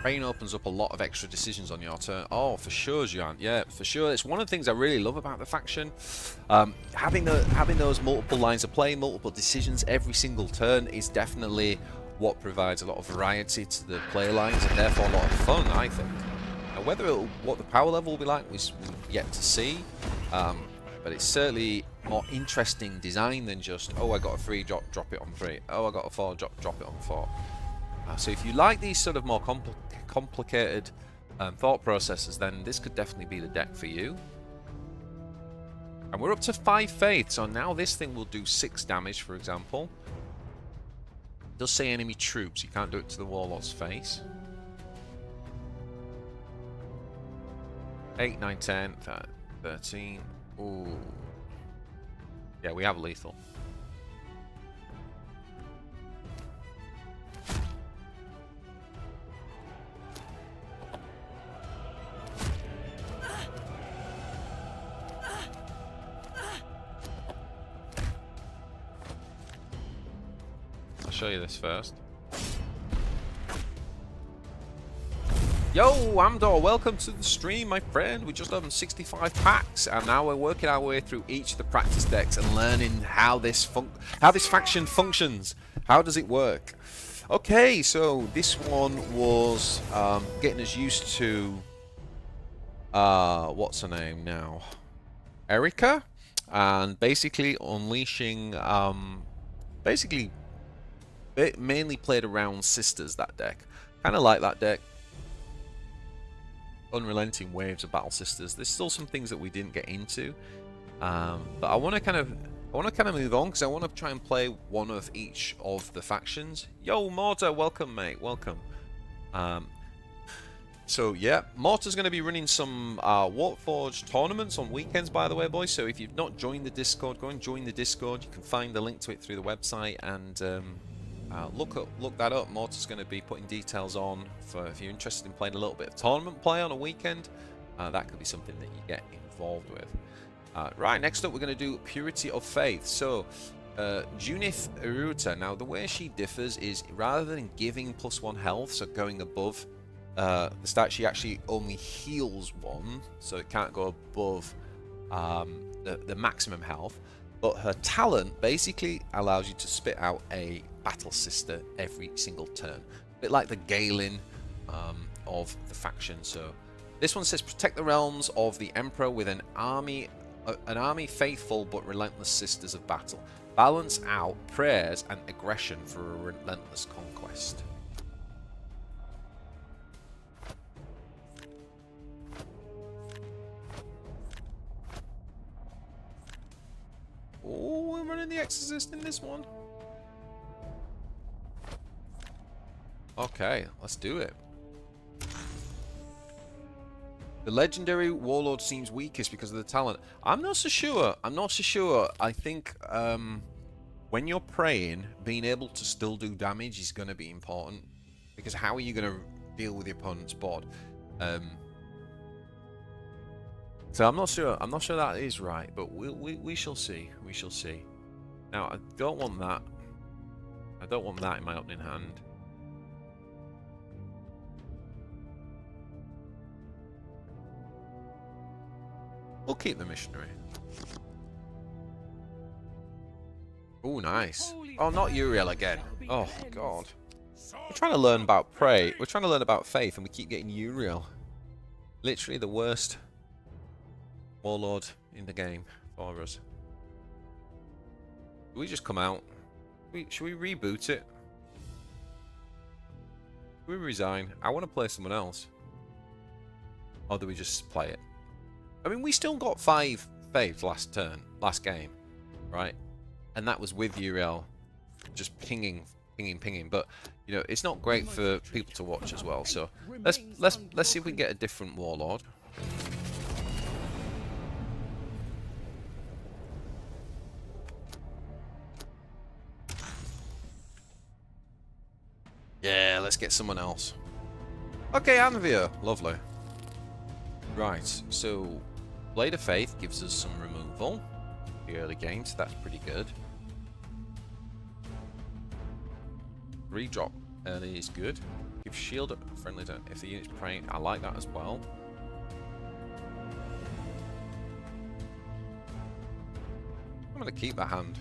Rain opens up a lot of extra decisions on your turn. Oh, for sure, Jean. Yeah, for sure. It's one of the things I really love about the faction. Having those multiple lines of play, multiple decisions every single turn is definitely what provides a lot of variety to the play lines and therefore a lot of fun, I think. Now, what the power level will be like, we've yet to see. But it's certainly more interesting design than just, oh, I got a 3, drop it on 3. Oh, I got a 4, drop it on 4. So if you like these sort of more complicated thought processes, then this could definitely be the deck for you. And we're up to 5 faith, so now this thing will do 6 damage, for example. It does say enemy troops, you can't do it to the warlord's face. 8, 9, 10, 13. Ooh. Yeah, we have lethal. I'll show you this first. Yo, Amdor, welcome to the stream, my friend. We just opened 65 packs, and now we're working our way through each of the practice decks and learning how this faction functions. How does it work? Okay, so this one was getting us used to what's her name now? Erica, and basically unleashing. Basically, it mainly played around sisters, that deck. Kind of like that deck. Unrelenting waves of battle sisters. There's still some things that we didn't get into, but I want to kind of move on because I want to try and play one of each of the factions. Yo, Mortar, welcome, mate, welcome. So yeah, Mortar's going to be running some Warforged tournaments on weekends, by the way, boys. So if you've not joined the Discord, go and join the Discord. You can find the link to it through the website and look that up. Mortar's going to be putting details on for if you're interested in playing a little bit of tournament play on a weekend. That could be something that you get involved with. Right, next up we're going to do Purity of Faith. So Junith Iruta. Now the way she differs is rather than giving +1 health, so going above the stat, she actually only heals 1, so it can't go above the maximum health. But her talent basically allows you to spit out a battle sister every single turn, a bit like the Galen of the faction. So this one says protect the realms of the Emperor with an army faithful but relentless sisters of battle. Balance out prayers and aggression for a relentless conquest. Oh, we're running the Exorcist in this one. Okay, let's do it. The legendary warlord seems weakest because of the talent. I'm not so sure. I'm not so sure. I think when you're praying, being able to still do damage is going to be important. Because how are you going to deal with the opponent's board? So I'm not sure. I'm not sure that is right, but we shall see. We shall see. Now I don't want that. I don't want that in my opening hand. We'll keep the missionary. Oh, nice. Oh, not Uriel again. Oh God. We're trying to learn about pray. We're trying to learn about faith, and we keep getting Uriel. Literally the worst warlord in the game for us. Do we just come out? Should we reboot it? Should we resign? I want to play someone else. Or do we just play it? I mean, we still got 5 faiths last game, right? And that was with Uriel just pinging. But you know, it's not great for people to watch as well. So let's see if we can get a different warlord. Yeah, let's get someone else. Okay, Anvia. Lovely. Right, so Blade of Faith gives us some removal the early game, so that's pretty good. 3-drop early is good. Give shield friendly to if the unit's praying. I like that as well. I'm going to keep that hand.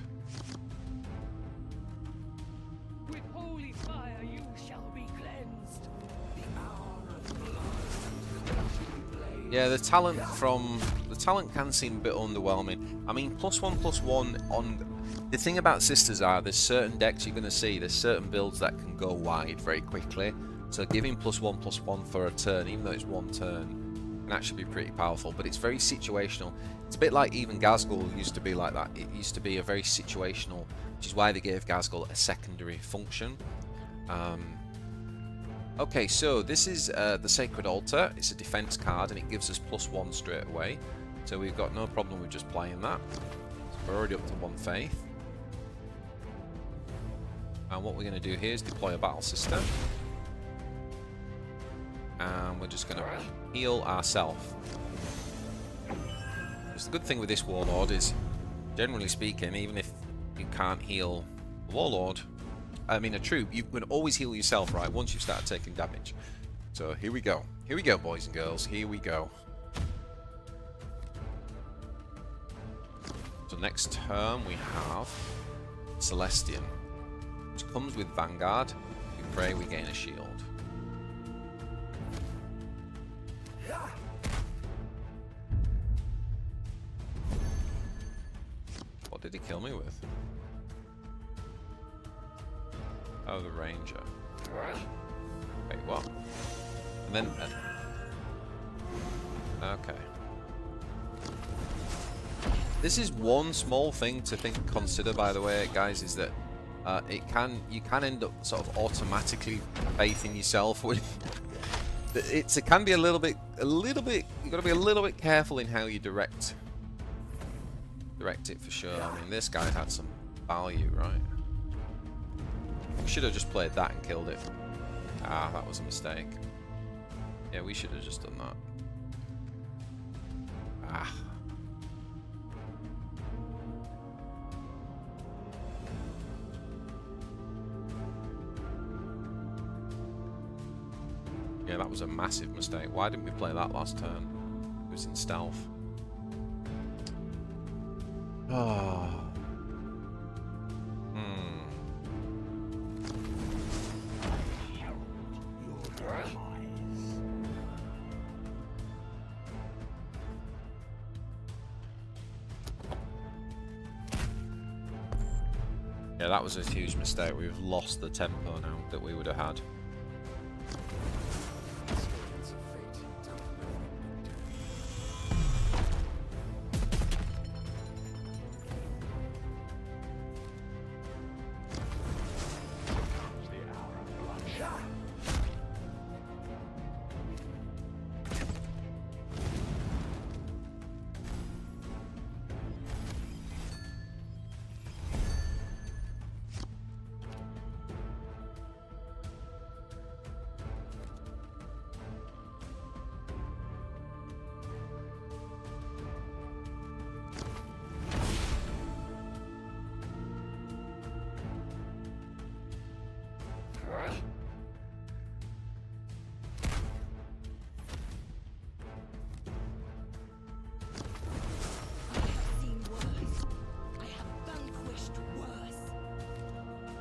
With holy fire you shall be cleansed. Yeah, the talent can seem a bit underwhelming. I mean, +1/+1 on. The thing about sisters are there's certain decks you're going to see. There's certain builds that can go wide very quickly. So giving +1/+1 for a turn, even though it's 1 turn, can actually be pretty powerful. But it's very situational. It's a bit like even Ghazghkull used to be like that. It used to be a very situational, which is why they gave Ghazghkull a secondary function. Okay, so this is the Sacred Altar. It's a defense card and it gives us +1 straight away. So we've got no problem with just playing that. So we're already up to 1 faith. And what we're going to do here is deploy a battle sister. And we're just going to heal ourselves. The good thing with this warlord is, generally speaking, even if you can't heal the warlord, I mean a troop, you can always heal yourself, right, once you start taking damage. So here we go. Here we go, boys and girls. Here we go. So next turn we have Celestian, which comes with Vanguard. We pray we gain a shield. What did he kill me with? Oh, the Ranger. Wait, what? And then... okay. This is one small thing to consider, by the way, guys, is that you can end up sort of automatically faithing yourself with it can be a little bit. You got to be a little bit careful in how you direct it for sure. I mean, this guy had some value, right? We should have just played that and killed it. Ah, that was a mistake. Yeah, we should have just done that. Ah. Yeah, that was a massive mistake. Why didn't we play that last turn? It was in stealth. Oh. Yeah, that was a huge mistake. We've lost the tempo now that we would have had.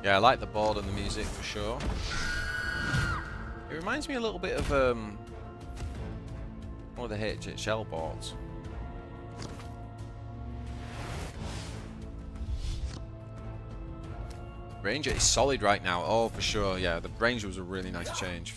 Yeah, I like the board and the music for sure. It reminds me a little bit of one of the HHL boards. Ranger is solid right now. Oh, for sure. Yeah, the Ranger was a really nice change.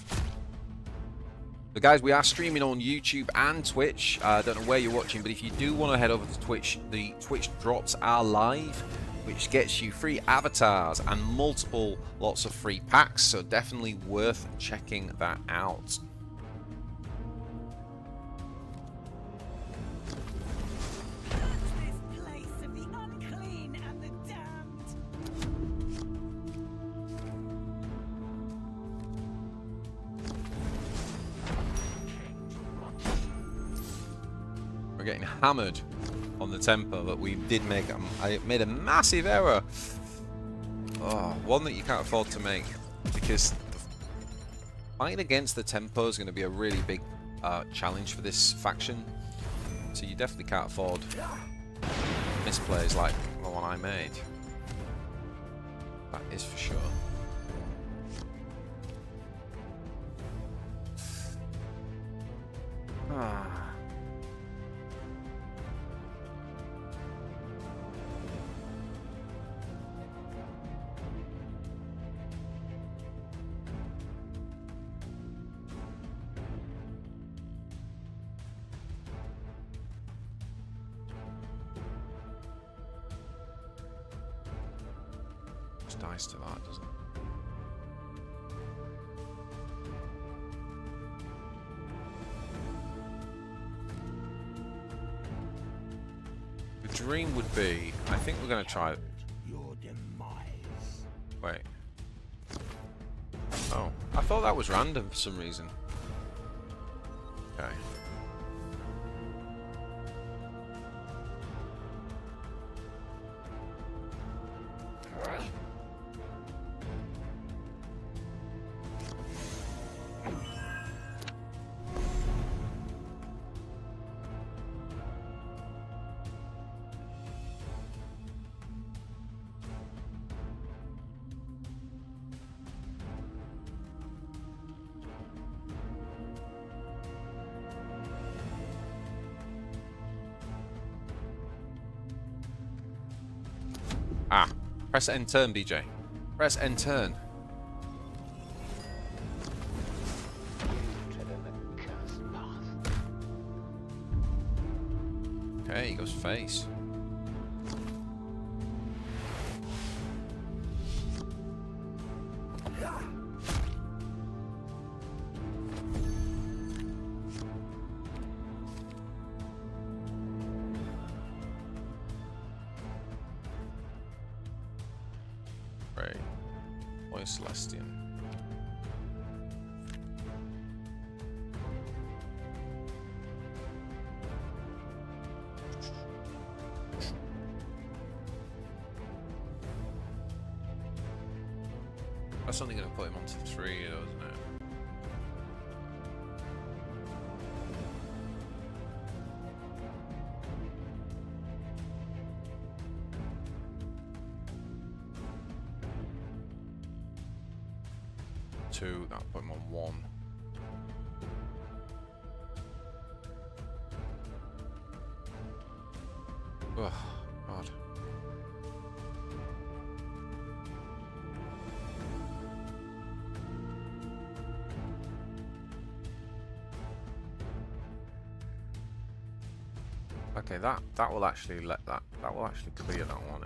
So guys, we are streaming on YouTube and Twitch. I don't know where you're watching, but if you do want to head over to Twitch, the Twitch drops are live, which gets you free avatars and multiple lots of free packs, so definitely worth checking that out. This place of the unclean and the damned. We're getting hammered on the tempo, but we did make I made a massive error. Oh, one that you can't afford to make, because fighting against the tempo is going to be a really big challenge for this faction. So you definitely can't afford misplays like the one I made. That is for sure. Ah. Dice to that, doesn't it? The dream would be, I think we're going to try. Your demise. Wait. Oh, I thought that was random for some reason. Okay. Ah, press end turn, BJ. Press end turn. Okay, he goes face. Right. Boy Celestian. That's only going to put him onto 3, though, isn't it? Two, that'll put him on 1. Oh, God. Okay, that will actually that will actually clear that one.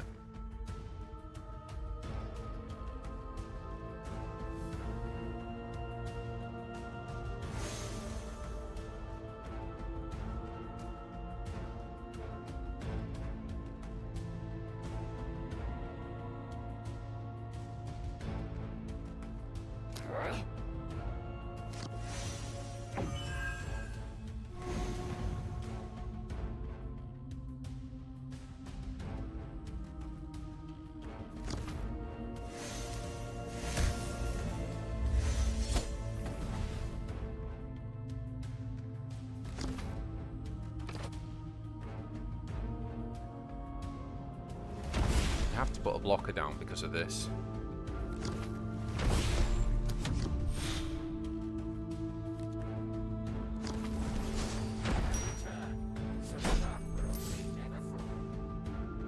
Have to put a blocker down because of this.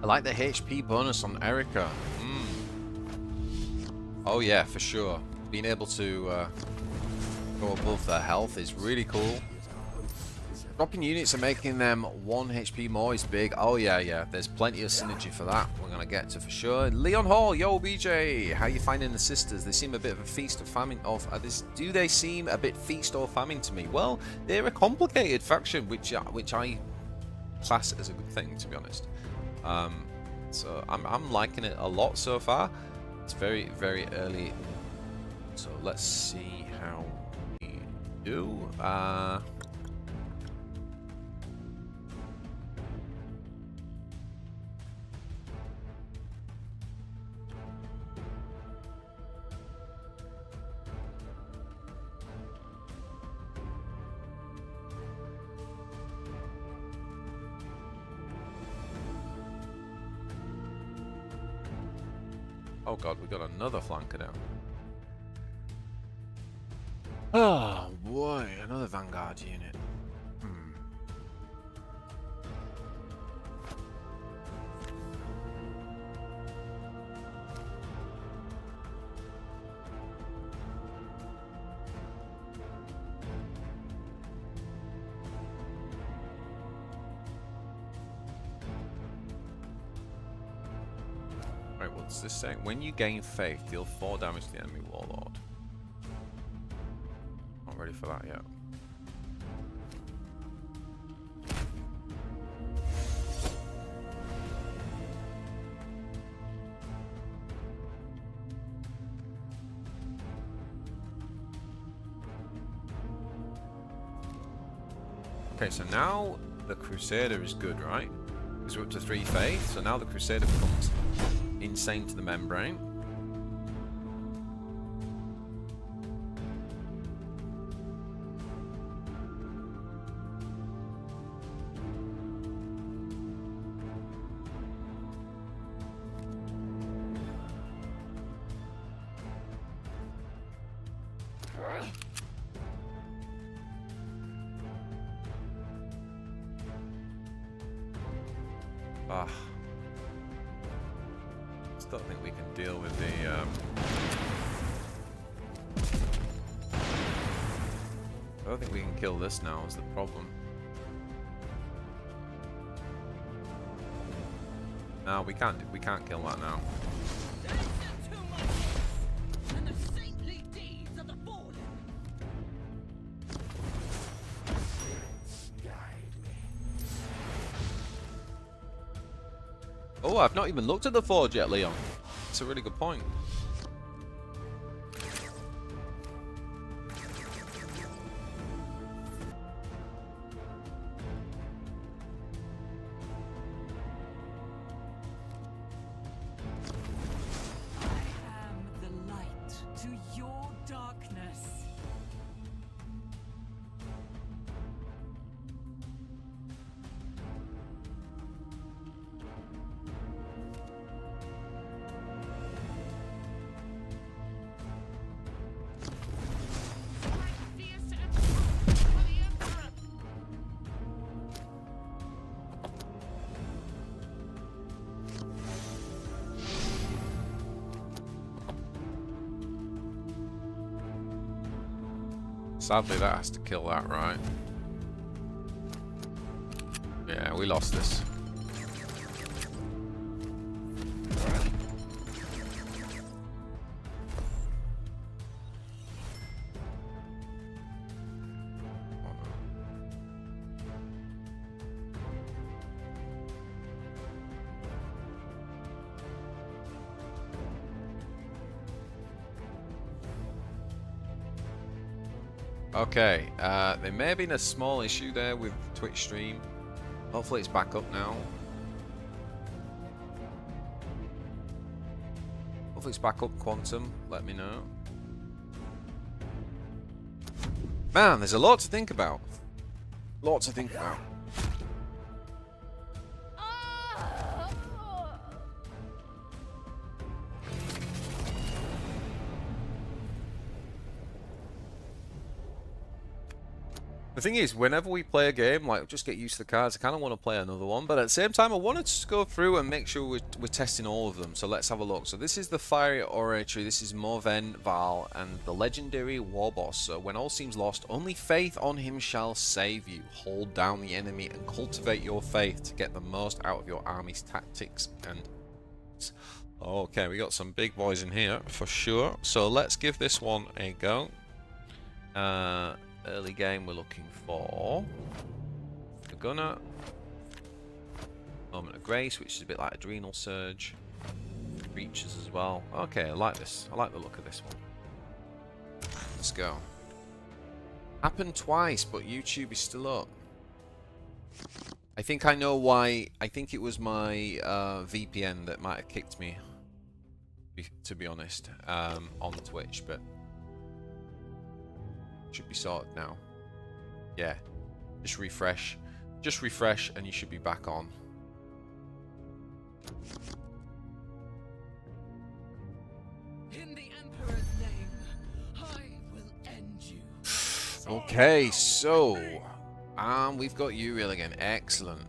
I like the HP bonus on Erica. Oh yeah, for sure. Being able to go above their health is really cool. Dropping units and making them 1 HP more is big. Oh yeah. There's plenty of synergy for that. We're gonna get to for sure. Leon Hall, yo BJ, how you finding the sisters? They seem a bit of a feast or famine. Do they seem a bit feast or famine to me? Well, they're a complicated faction, which I class as a good thing, to be honest. So I'm liking it a lot so far. It's very early, so let's see how we do. Oh god, we got another flanker down. Oh boy, another Vanguard unit. Right, what's this saying? When you gain faith, deal 4 damage to the enemy warlord. Not ready for that yet. Okay, so now the Crusader is good, right? Because we're up to 3 faith, so now the Crusader becomes insane to the membrane. Ah. Don't think we can deal with the I don't think we can kill this now is the problem. No, we can't kill that now. And the saintly deeds of the fallen. Oh, I've not even looked at the forge yet, Leon. It's a really good point. Sadly, that has to kill that, right? Yeah, we lost this. Okay, there may have been a small issue there with Twitch stream. Hopefully it's back up now. Hopefully it's back up, Quantum. Let me know. Man, there's a lot to think about. Lot to think about. The thing is, whenever we play a game, like, just get used to the cards, I kind of want to play another one, but at the same time, I wanted to go through and make sure we're testing all of them, so let's have a look. So this is the Fiery Oratory, this is Morven Val, and the Legendary War Boss. So when all seems lost, only faith on him shall save you. Hold down the enemy and cultivate your faith to get the most out of your army's tactics and... Okay, we got some big boys in here, for sure. So let's give this one a go. Early game, we're looking for the Gunner, Moment of Grace, which is a bit like Adrenal Surge, Reaches as well. Okay, I like this. I like the look of this one. Let's go. Happened twice, but YouTube is still up. I think I know why. I think it was my VPN that might have kicked me, to be honest, on Twitch, but should be sorted now. Yeah, just refresh and you should be back on. In the Emperor's name, I will end you. Okay, so we've got Uriel again. Excellent.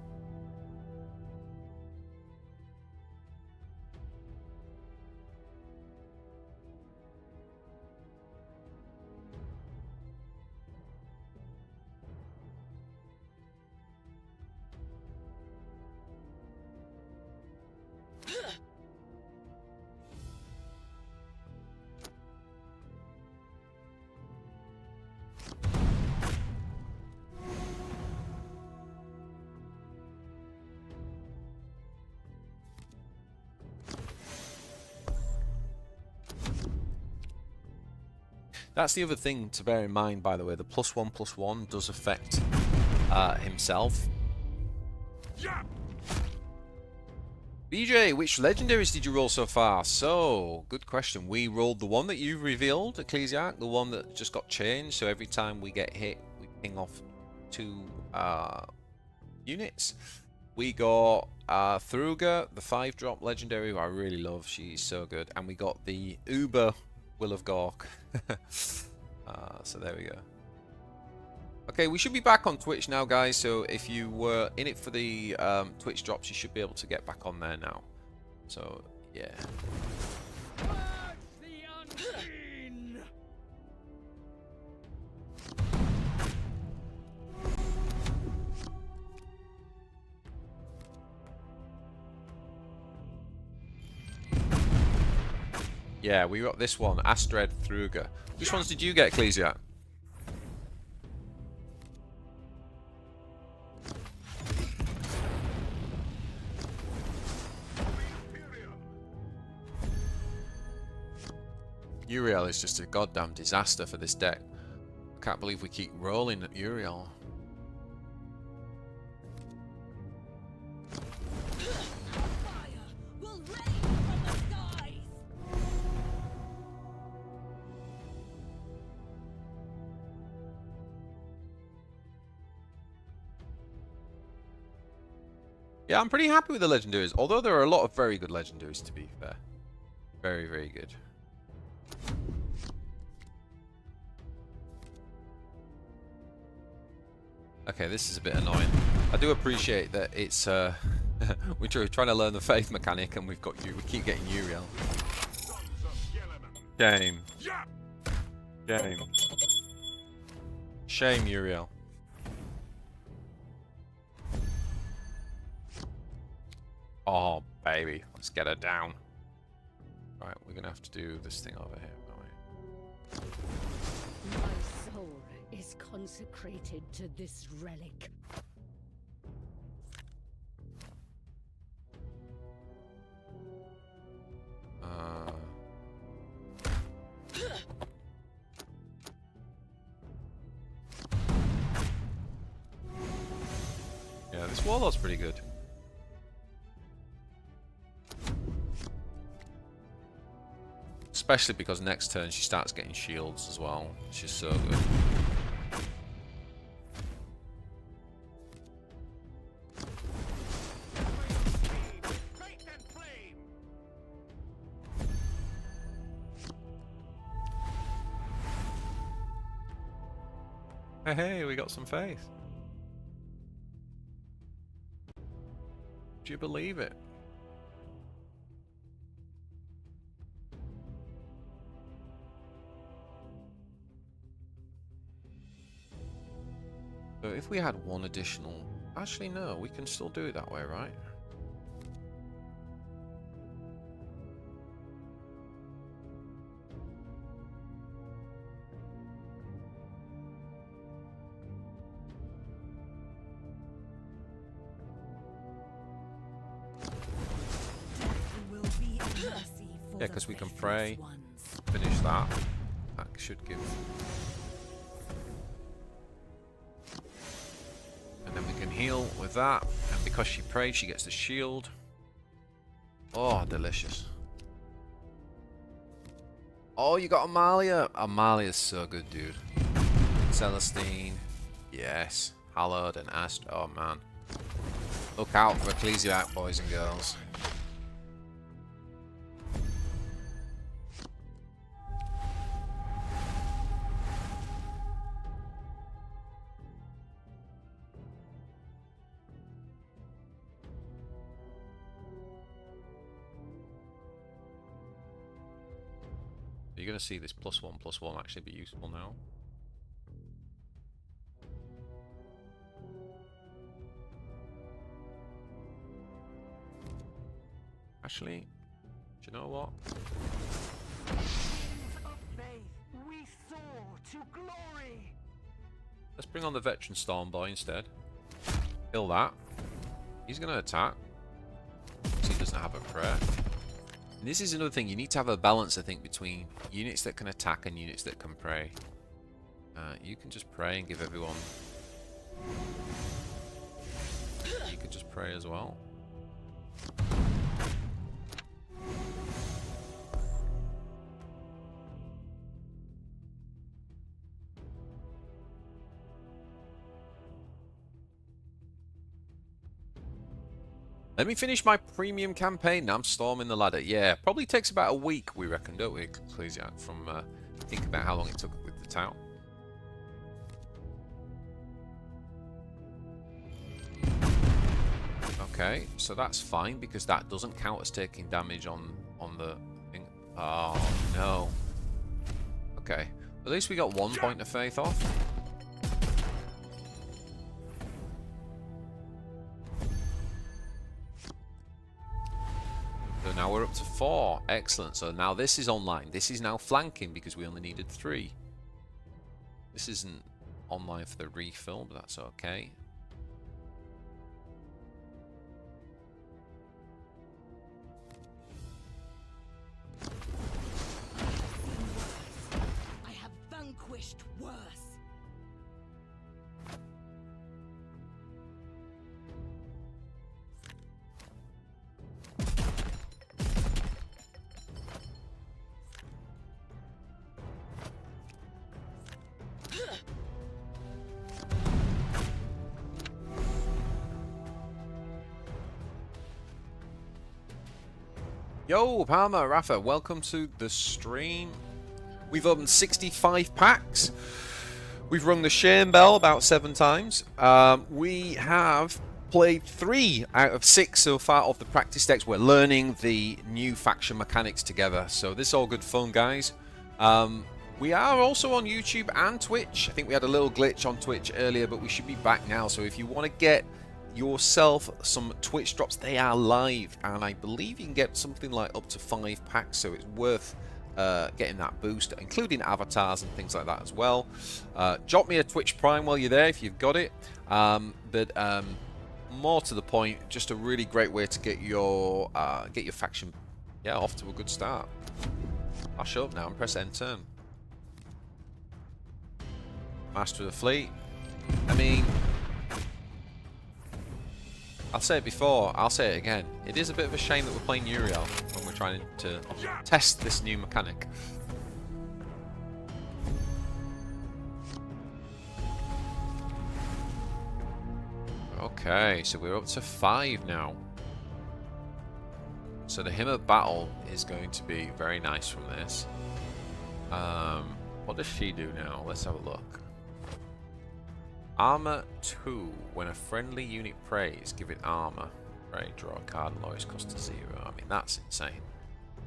That's the other thing to bear in mind, by the way. The +1/+1 does affect himself. Yeah. BJ, which legendaries did you roll so far? So, good question. We rolled the one that you revealed, Ecclesiarch, the one that just got changed. So every time we get hit, we ping off 2 units. We got Thruga, the 5-drop legendary, who I really love. She's so good. And we got the Uber Will of Gork. So there we go. Okay, we should be back on Twitch now, guys. So if you were in it for the Twitch drops, you should be able to get back on there now. So yeah. Purge the unclean. Yeah, we got this one, Astrid Thruga. Which ones did you get, Ecclesiarch? Uriel is just a goddamn disaster for this deck. I can't believe we keep rolling at Uriel. Fire will rain from the skies. Yeah, I'm pretty happy with the legendaries, although there are a lot of very good legendaries, to be fair. Very, very good. Okay, this is a bit annoying. I do appreciate that it's we're trying to learn the faith mechanic, and we keep getting Uriel. Sons of Yelemen. Game. Yeah. Game. shame, Uriel. Oh, baby. Let's get her down. Right, we're going to have to do this thing over here, aren't we? My soul is consecrated to this relic. Yeah, this warlord's pretty good. Especially because next turn she starts getting shields as well. She's so good. Faith and flame. Hey, we got some faith. Do you believe it? So if we had one additional... Actually, no, we can still do it that way, right? Will be a mercy for Yeah, the because we can faithless pray, ones. finish that. That should give... And then we can heal with that. And because she prayed, she gets the shield. Oh, delicious. Oh, you got Amalia. Amalia's so good, dude. Celestine. Yes. Hallowed and Ast. Oh, man. Look out for Ecclesiarch, boys and girls. You're going to see this +1/+1 actually be useful now. Actually, do you know what? Of faith, we soar to glory. Let's bring on the Veteran Stormboy instead. Kill that. He's going to attack. Because he doesn't have a prayer. And this is another thing, you need to have a balance, I think, between units that can attack and units that can pray. You can just pray and give everyone... You can just pray as well. Let me finish my premium campaign. Now I'm storming the ladder. Yeah, probably takes about a week, we reckon, don't we, Ecclesiarch, from think about how long it took with the town. Okay, so that's fine because that doesn't count as taking damage on the thing. Oh no. Okay, at least we got 1 point of faith off. So now we're up to 4. Excellent. So now this is online. This is now flanking because we only needed 3. This isn't online for the refill, but that's okay. I have vanquished worse. Yo, Palmer, Rafa, welcome to the stream. We've opened 65 packs. We've rung the shame bell about 7 times. We have played 3 out of 6 so far of the practice decks. We're learning the new faction mechanics together. So this is all good fun, guys. We are also on YouTube and Twitch. I think we had a little glitch on Twitch earlier, but we should be back now. So if you want to get yourself some Twitch drops, they are live, and I believe you can get something like up to 5 packs, so it's worth getting that boost, including avatars and things like that as well. Drop me a Twitch Prime while you're there if you've got it, but more to the point, just a really great way to get your faction off to a good start. I'll show up now and press end turn. Master of the fleet. I mean, I'll say it before, I'll say it again. It is a bit of a shame that we're playing Uriel when we're trying to test this new mechanic. Okay, so we're up to 5 now. So the Hymn of Battle is going to be very nice from this. What does she do now? Let's have a look. Armor 2. When a friendly unit prays, give it armor. Pray, draw a card, lowest cost to 0. I mean, that's insane.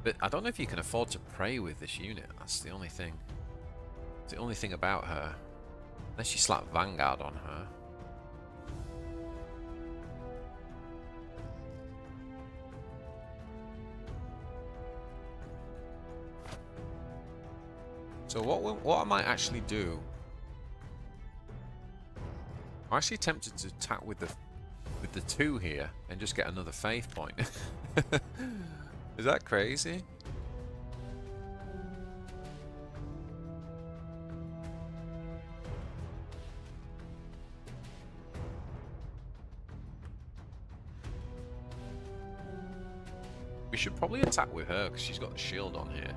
But I don't know if you can afford to pray with this unit. That's the only thing. It's the only thing about her. Unless you slap Vanguard on her. So what I might actually do, I'm actually tempted to attack with the 2 here and just get another faith point. Is that crazy? We should probably attack with her because she's got the shield on here.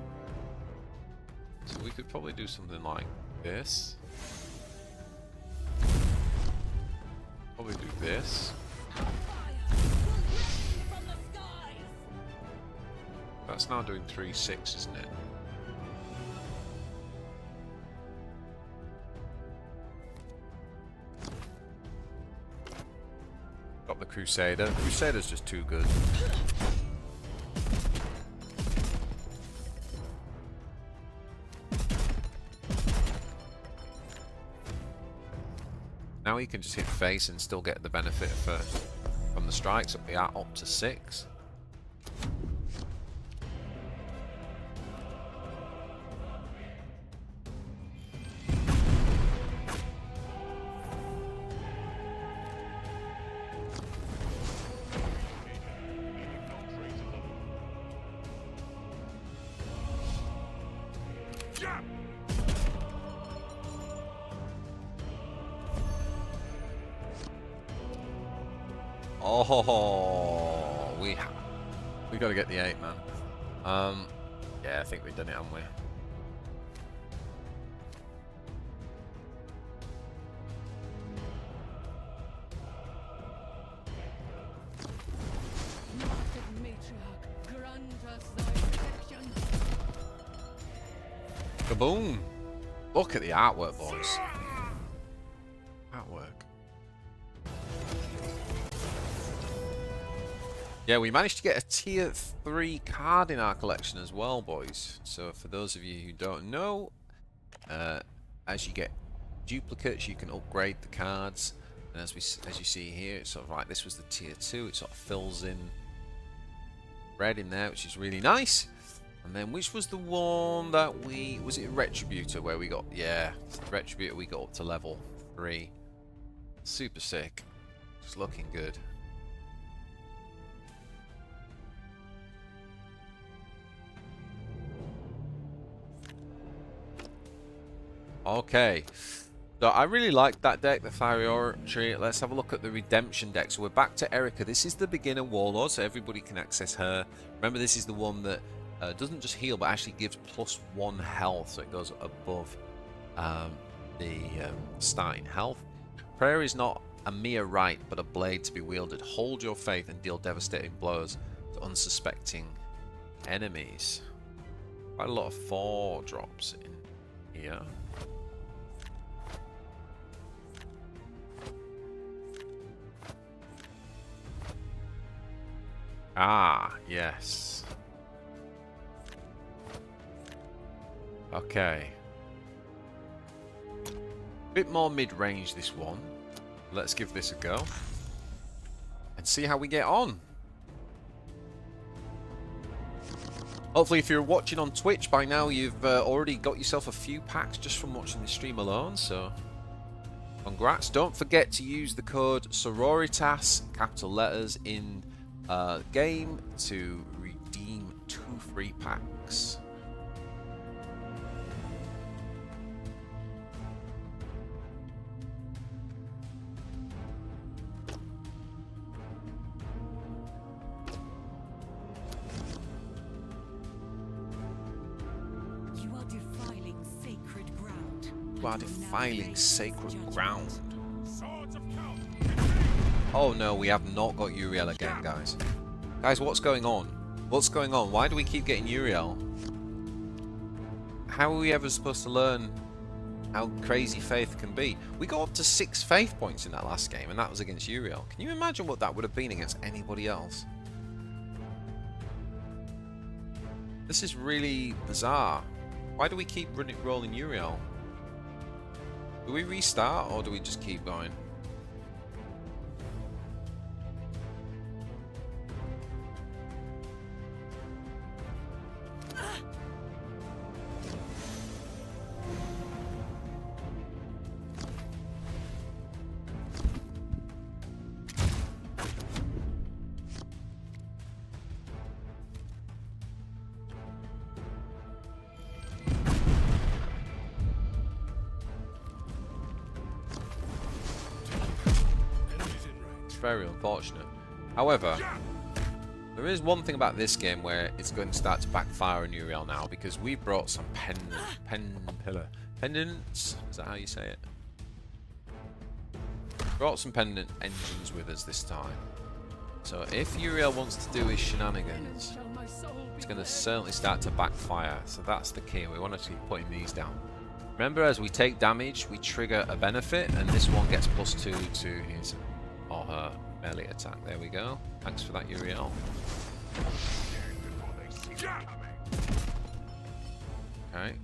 So we could probably do something like this. Probably do this. That's now doing 3-6, isn't it? Got the Crusader. Crusader's just too good. Now he can just hit face and still get the benefit from the strikes up to 6. Oh, we got to get the 8, man. Yeah, I think we've done it, haven't we? Market matriarch, grant us thy protection. Kaboom! Look at the artwork, boys. Artwork. Yeah, we managed to get a tier 3 card in our collection as well, boys. So for those of you who don't know, as you get duplicates, you can upgrade the cards. And as you see here, it's sort of like this was the tier 2. It sort of fills in red in there, which is really nice. And then which was the one that was it Retributor where we got, yeah, Retributor we got up to level 3. Super sick. Just looking good. Okay, so I really like that deck, the Fiery Oratory. Let's have a look at the Redemption deck. So we're back to Erica. This is the beginner warlord, so everybody can access her. Remember, this is the one that doesn't just heal, but actually gives +1 health, so it goes above the starting health. Prayer is not a mere right, but a blade to be wielded. Hold your faith and deal devastating blows to unsuspecting enemies. Quite a lot of 4 drops in here. Ah, yes. Okay. Bit more mid-range, this one. Let's give this a go. And see how we get on. Hopefully, if you're watching on Twitch by now, you've already got yourself a few packs just from watching the stream alone, so congrats. Don't forget to use the code Sororitas, capital letters, in game to redeem 2 free packs. You are defiling sacred ground. You are defiling sacred ground. Swords of Count. Oh no, we have not got Uriel again, guys. Guys, what's going on? What's going on? Why do we keep getting Uriel? How are we ever supposed to learn how crazy faith can be? We got up to 6 faith points in that last game, and that was against Uriel. Can you imagine what that would have been against anybody else? This is really bizarre. Why do we keep rolling Uriel? Do we restart, or do we just keep going? Very unfortunate. However, there is one thing about this game where it's going to start to backfire on Uriel now, because we've brought some pendants. Is that how you say it? Brought some pendant engines with us this time. So if Uriel wants to do his shenanigans, Shall my soul be it's going to led? certainly start to backfire. So that's the key. We want to keep putting these down. Remember, as we take damage, we trigger a benefit, and this one gets +2 to his or her melee attack. There we go. Thanks for that, Uriel. Before they see you coming. Okay.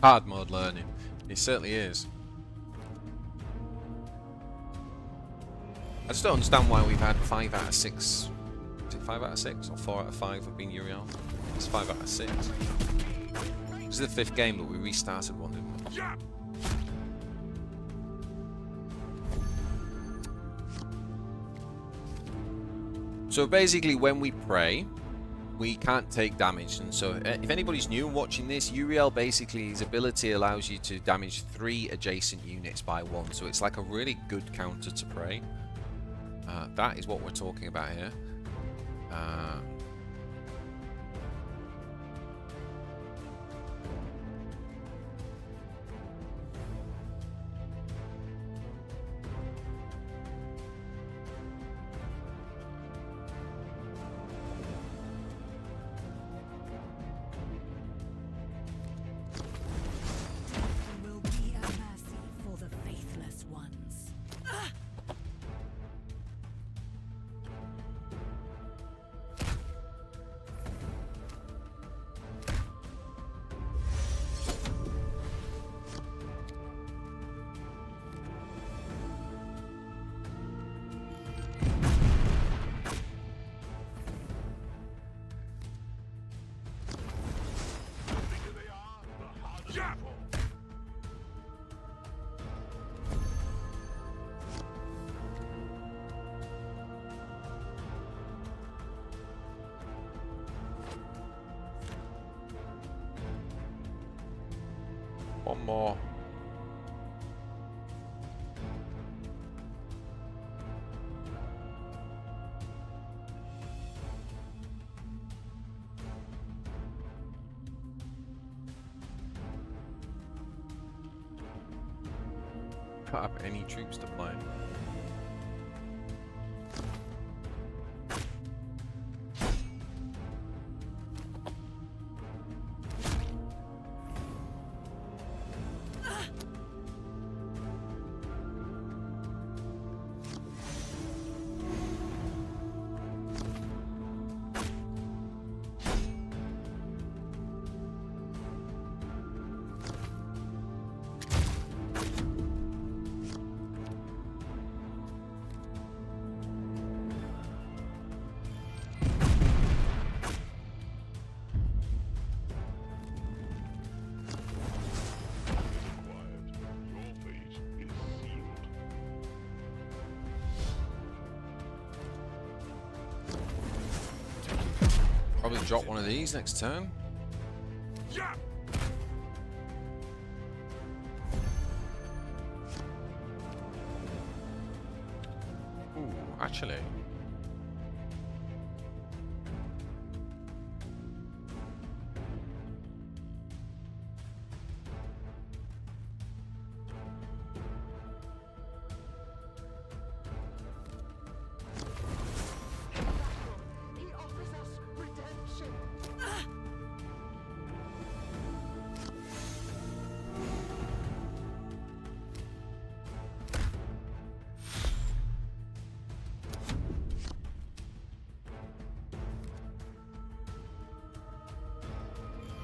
Hard mode learning. It certainly is. I just don't understand why we've had 5 out of 6. Is it 5 out of 6 or 4 out of 5 have been Uriel? It's 5 out of 6. This is the 5th game, but we restarted one, didn't we? Yeah. So basically, when we pray, we can't take damage, and so if anybody's new and watching this, Uriel basically, his ability allows you to damage 3 adjacent units by 1, so it's like a really good counter to pray. That is what we're talking about here. There will be a mercy for the faithless ones. The bigger they are, the harder they fall. One more. Can't have any troops to play. Probably drop one of these next turn. Yeah. Ooh, actually. He offers us redemption.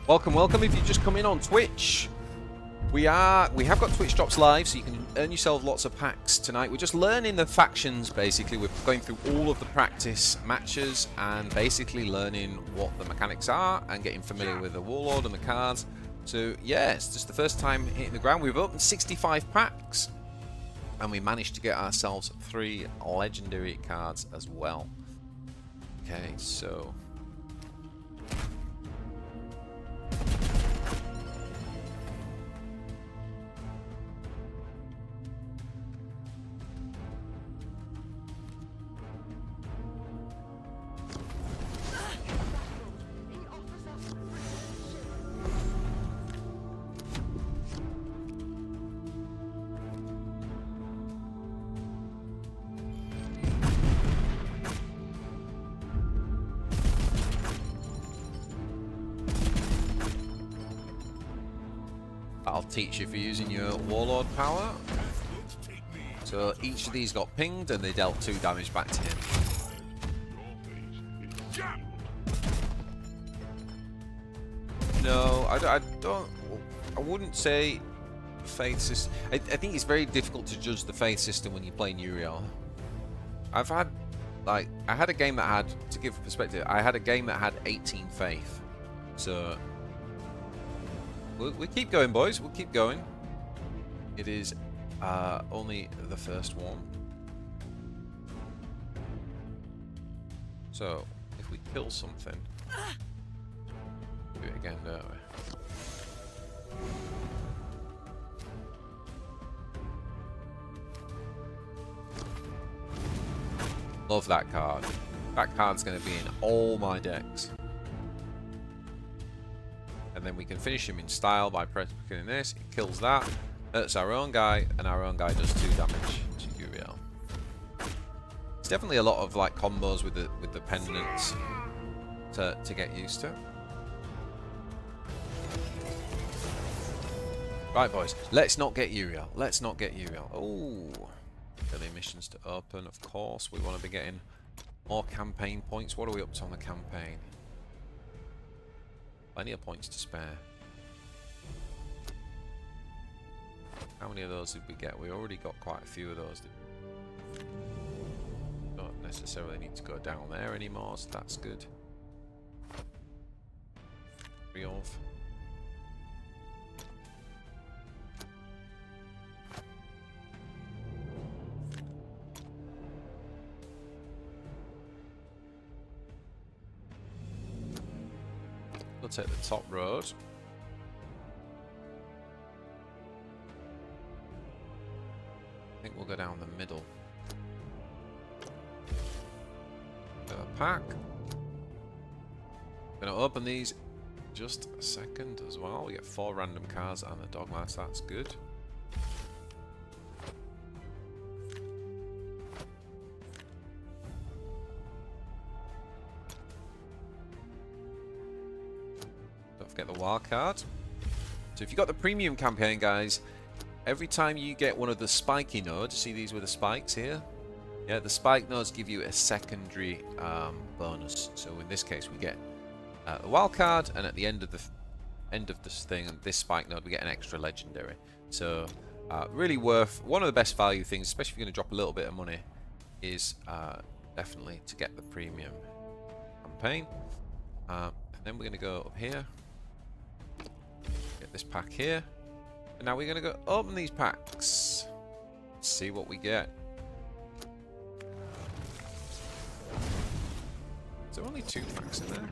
Welcome, welcome. If you just come in on Twitch, we have got Twitch drops live, so you can earn yourself lots of packs tonight. We're just learning the factions. Basically, we're going through all of the practice matches and basically learning what the mechanics are and getting familiar with the warlord and the cards. So yeah, it's just the first time hitting the ground. We've opened 65 packs, and we managed to get ourselves 3 legendary cards as well. Okay, so. He offers us redemption. I'll teach you for using your warlord power. So each of these got pinged and they dealt 2 damage back to him. Yeah. No, I don't. I wouldn't say faith system. I think it's very difficult to judge the faith system when you're playing Uriel. I had a game that had, to give perspective, I had a game that had 18 faith. So we'll keep going, boys. We'll keep going. It is only the first one. So if we kill something, do it again, don't we? Love that card. That card's going to be in all my decks. And then we can finish him in style by pressing this. It kills that. Hurts our own guy, and our own guy does 2 damage to Uriel. It's definitely a lot of like combos with the pendants to get used to. Right, boys. Let's not get Uriel. Let's not get Uriel. Oh. Daily missions to open, of course. We want to be getting more campaign points. What are we up to on the campaign? Plenty of points to spare. How many of those did we get? We already got quite a few of those. Don't necessarily need to go down there anymore, so that's good. 3 of. We'll take the top road. I think we'll go down the middle. Got a pack. Gonna open these in just a second as well. We get 4 random cards and the dogma, so that's good. Get the wild card. So if you got the premium campaign, guys, every time you get one of the spiky nodes, see these with the spikes here? Yeah, the spike nodes give you a secondary bonus. So in this case, we get the wild card, and at the end of this thing, this spike node, we get an extra legendary. So really worth, one of the best value things, especially if you're going to drop a little bit of money, is definitely to get the premium campaign. And then we're going to go up here. Get this pack here. And now we're going to go open these packs. See what we get. there only 2 packs in there?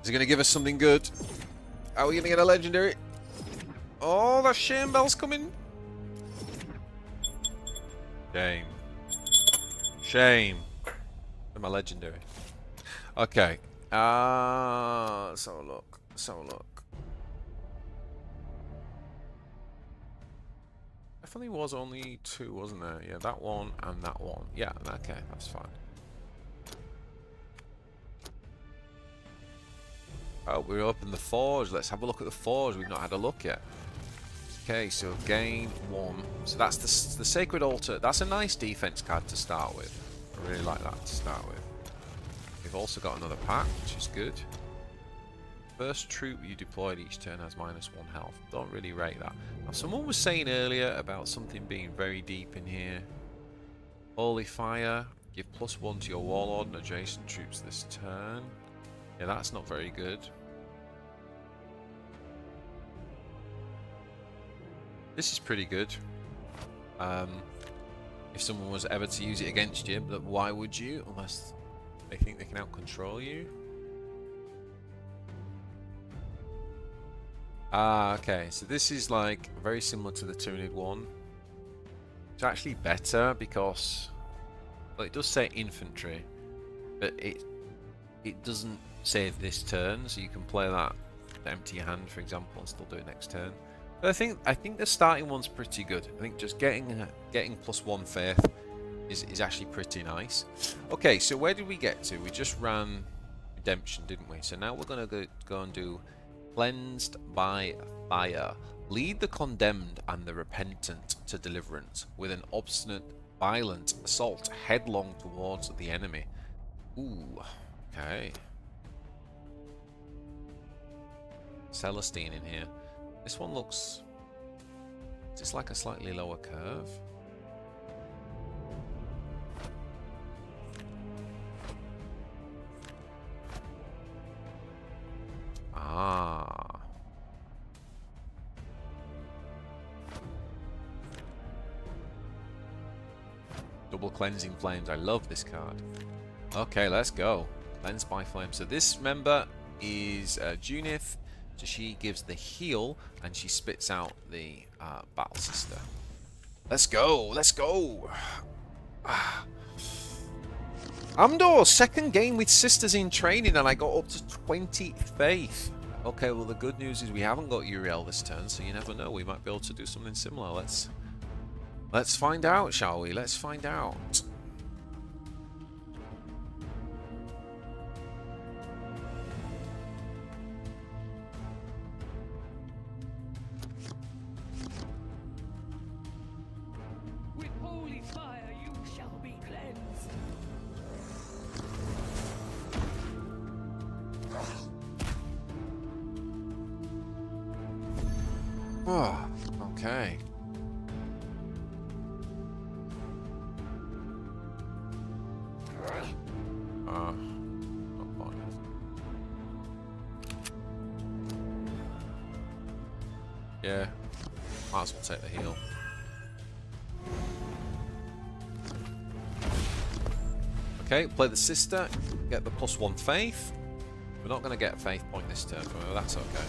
Is it going to give us something good? Are we going to get a legendary? Oh, that shame bell's coming. Shame. Shame. And my legendary. Okay. Let's have a look. Let's have a look. Definitely was only 2, wasn't there? Yeah, that one and that one. Yeah, okay, that's fine. Oh, we opened the Forge. Let's have a look at the Forge. We've not had a look yet. Okay, so gain 1. So that's the Sacred Altar. That's a nice defense card to start with. I really like that to start with. We've also got another pack, which is good. First troop you deployed each turn has -1 health. Don't really rate that. Now, someone was saying earlier about something being very deep in here. Holy Fire. Give +1 to your Warlord and adjacent troops this turn. Yeah, that's not very good. This is pretty good. If someone was ever to use it against you, but why would you? Unless they think they can out-control you. Ah, okay. So this is like very similar to the Tyranid one. It's actually better because, well, it does say infantry, but it doesn't save this turn, so you can play that to empty your hand, for example, and still do it next turn. But I think the starting one's pretty good. I think just getting +1 faith is actually pretty nice. Okay, so where did we get to? We just ran Redemption, didn't we? So now we're gonna go and do Cleansed by Fire. Lead the condemned and the repentant to deliverance with an obstinate, violent assault headlong towards the enemy. Ooh, okay. Celestine in here. This one looks just like a slightly lower curve. Ah. Double Cleansing Flames. I love this card. Okay, let's go. Cleansed by Flame. So this member is Junith. So she gives the heal and she spits out the Battle Sister. Let's go. Let's go. Amdor, second game with Sisters in training and I got up to 20 faith. Okay, well the good news is we haven't got Uriel this turn, so you never know. We might be able to do something similar. Let's find out, shall we? Let's find out. With holy fire you shall be cleansed. Oh, okay. Not pointless. Yeah, might as well take the heal. Okay, play the sister, get the +1 faith. We're not going to get a faith point this turn, but that's okay.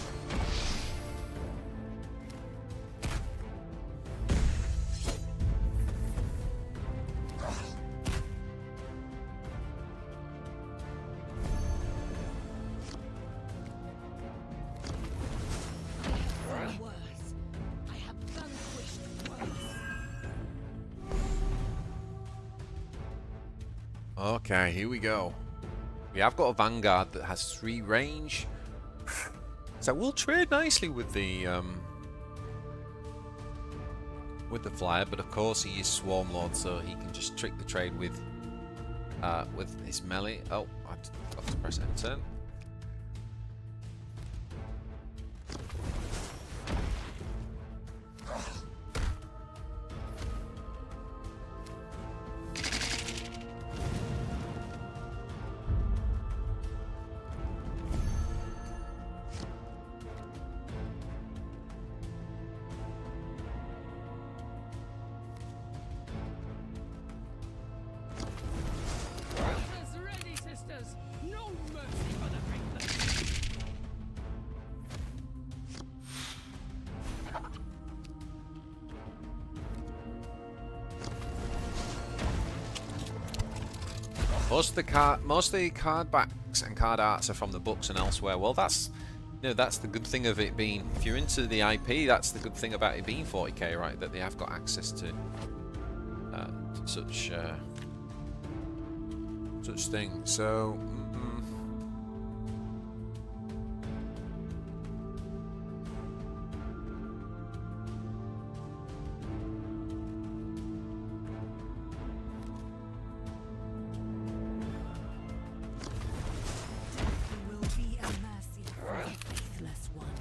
Okay, here we go. We have got a Vanguard that has 3 range. So we'll trade nicely with the flyer, but of course he is Swarm Lord, so he can just trick the trade with his melee. Oh, I forgot to press enter. most of the card backs and card arts are from the books and elsewhere. Well, that's that's the good thing of it being. If you're into the IP, that's the good thing about it being 40k, right? That they have got access to such things. So. There will be a mercy for the faithless ones.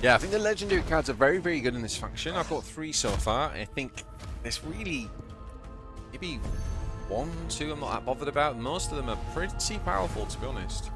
Yeah, I think the legendary cards are very, very good in this faction. I've got 3 so far. I think there's really maybe 1, 2 I'm not that bothered about. Most of them are pretty powerful, to be honest.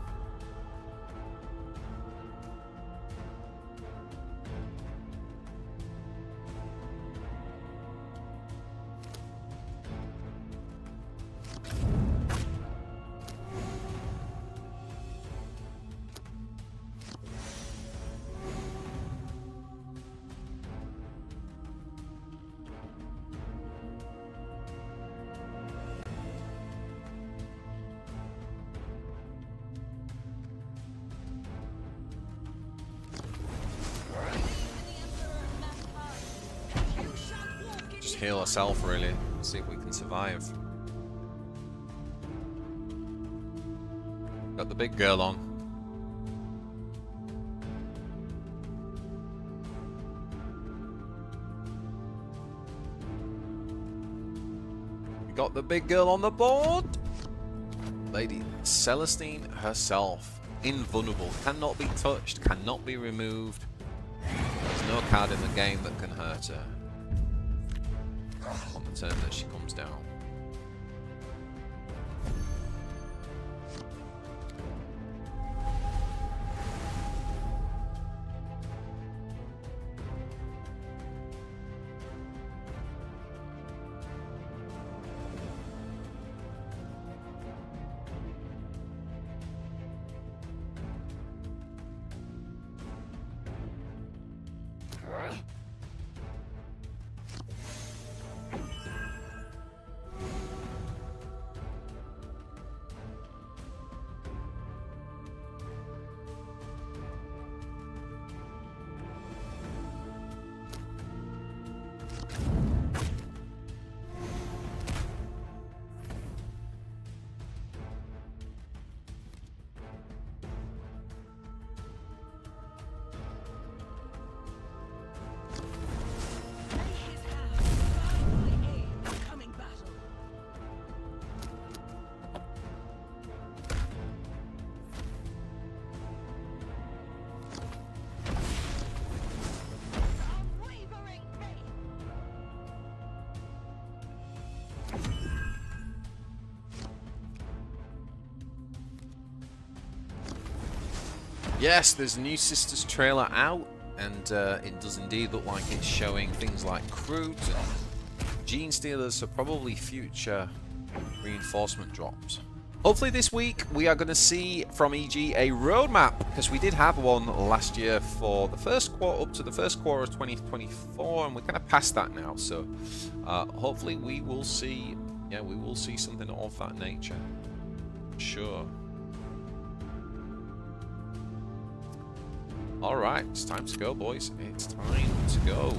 Just heal ourselves, really. See if we can survive. Got the big girl on. We got the big girl on the board. Lady Celestine herself. Invulnerable. Cannot be touched. Cannot be removed. There's no card in the game that can hurt her. On the turn that she comes down. Yes, there's a new Sisters trailer out, and it does indeed look like it's showing things like Kroot and Gene Stealers, so probably future reinforcement drops. Hopefully this week we are going to see from EG a roadmap, because we did have one last year for the first quarter, up to the first quarter of 2024, and we're kind of past that now. So hopefully we will see, we will see something of that nature. Sure. All right, it's time to go, boys. It's time to go.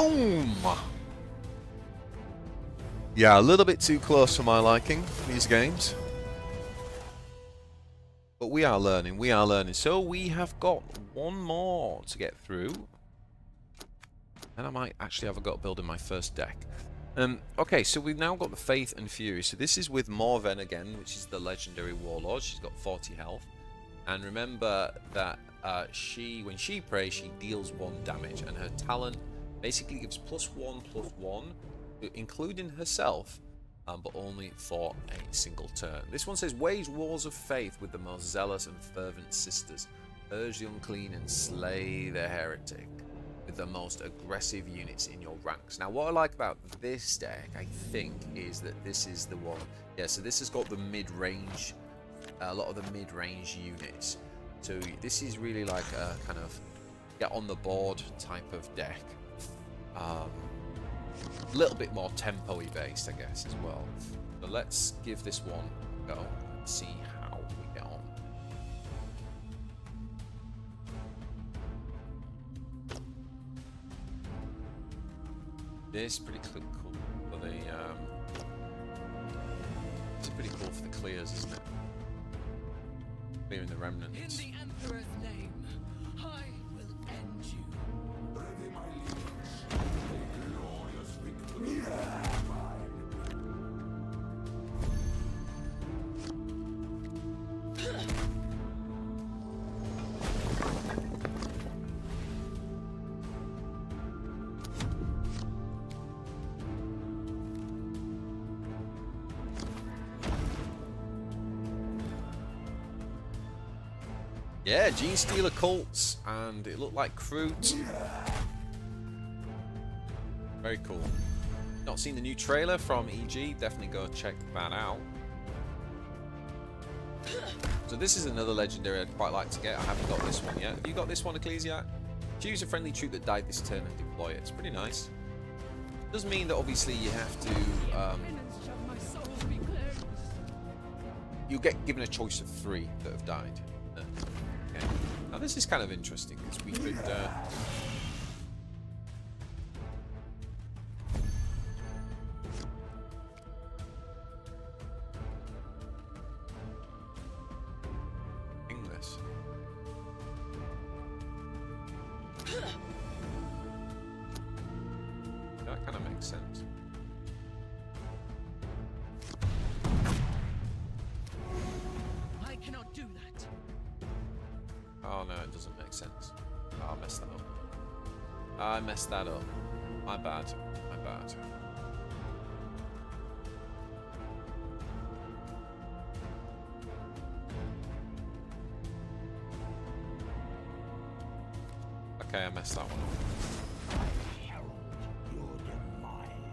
Boom! Yeah, a little bit too close for my liking, these games. But we are learning, we are learning. So we have got one more to get through. And I might actually have got building my first deck. Okay, so we've now got the Faith and Fury. So this is with Morven again, which is the legendary warlord. She's got 40 health. And remember that when she prays, she deals 1 damage. And her talent basically gives +1/+1, including herself, but only for a single turn. This one says, wage wars of faith with the most zealous and fervent sisters. Urge the unclean and slay the heretic with the most aggressive units in your ranks. Now, what I like about this deck, I think, is that this is the one. Yeah, so this has got the mid-range, a lot of the mid-range units. So this is really like a kind of get on the board type of deck. A little bit more tempo-y based, I guess, as well. So let's give this one a go and see how we get on. This is pretty cool for the it's pretty cool for the clears, isn't it? Clearing the remnants. In the Emperor's name, I will end you. Ready, my liege. A glorious victory. Yeah, Gene Stealer Cults, and it looked like Kroot. Very cool. Not seen the new trailer from EG, definitely go check that out. So this is another legendary I'd quite like to get. I haven't got this one yet. Have you got this one, Ecclesiarch? Choose a friendly troop that died this turn and deploy it. It's pretty nice. Does mean that obviously you have to Penance shall my soul be cleansed. you get given a choice of 3 that have died. Okay. Now this is kind of interesting because we could ping this. That kind of makes sense. I cannot do that. Oh no, it doesn't make sense. Oh, I messed that up. I messed that up. My bad. My bad. Okay, I messed that one up.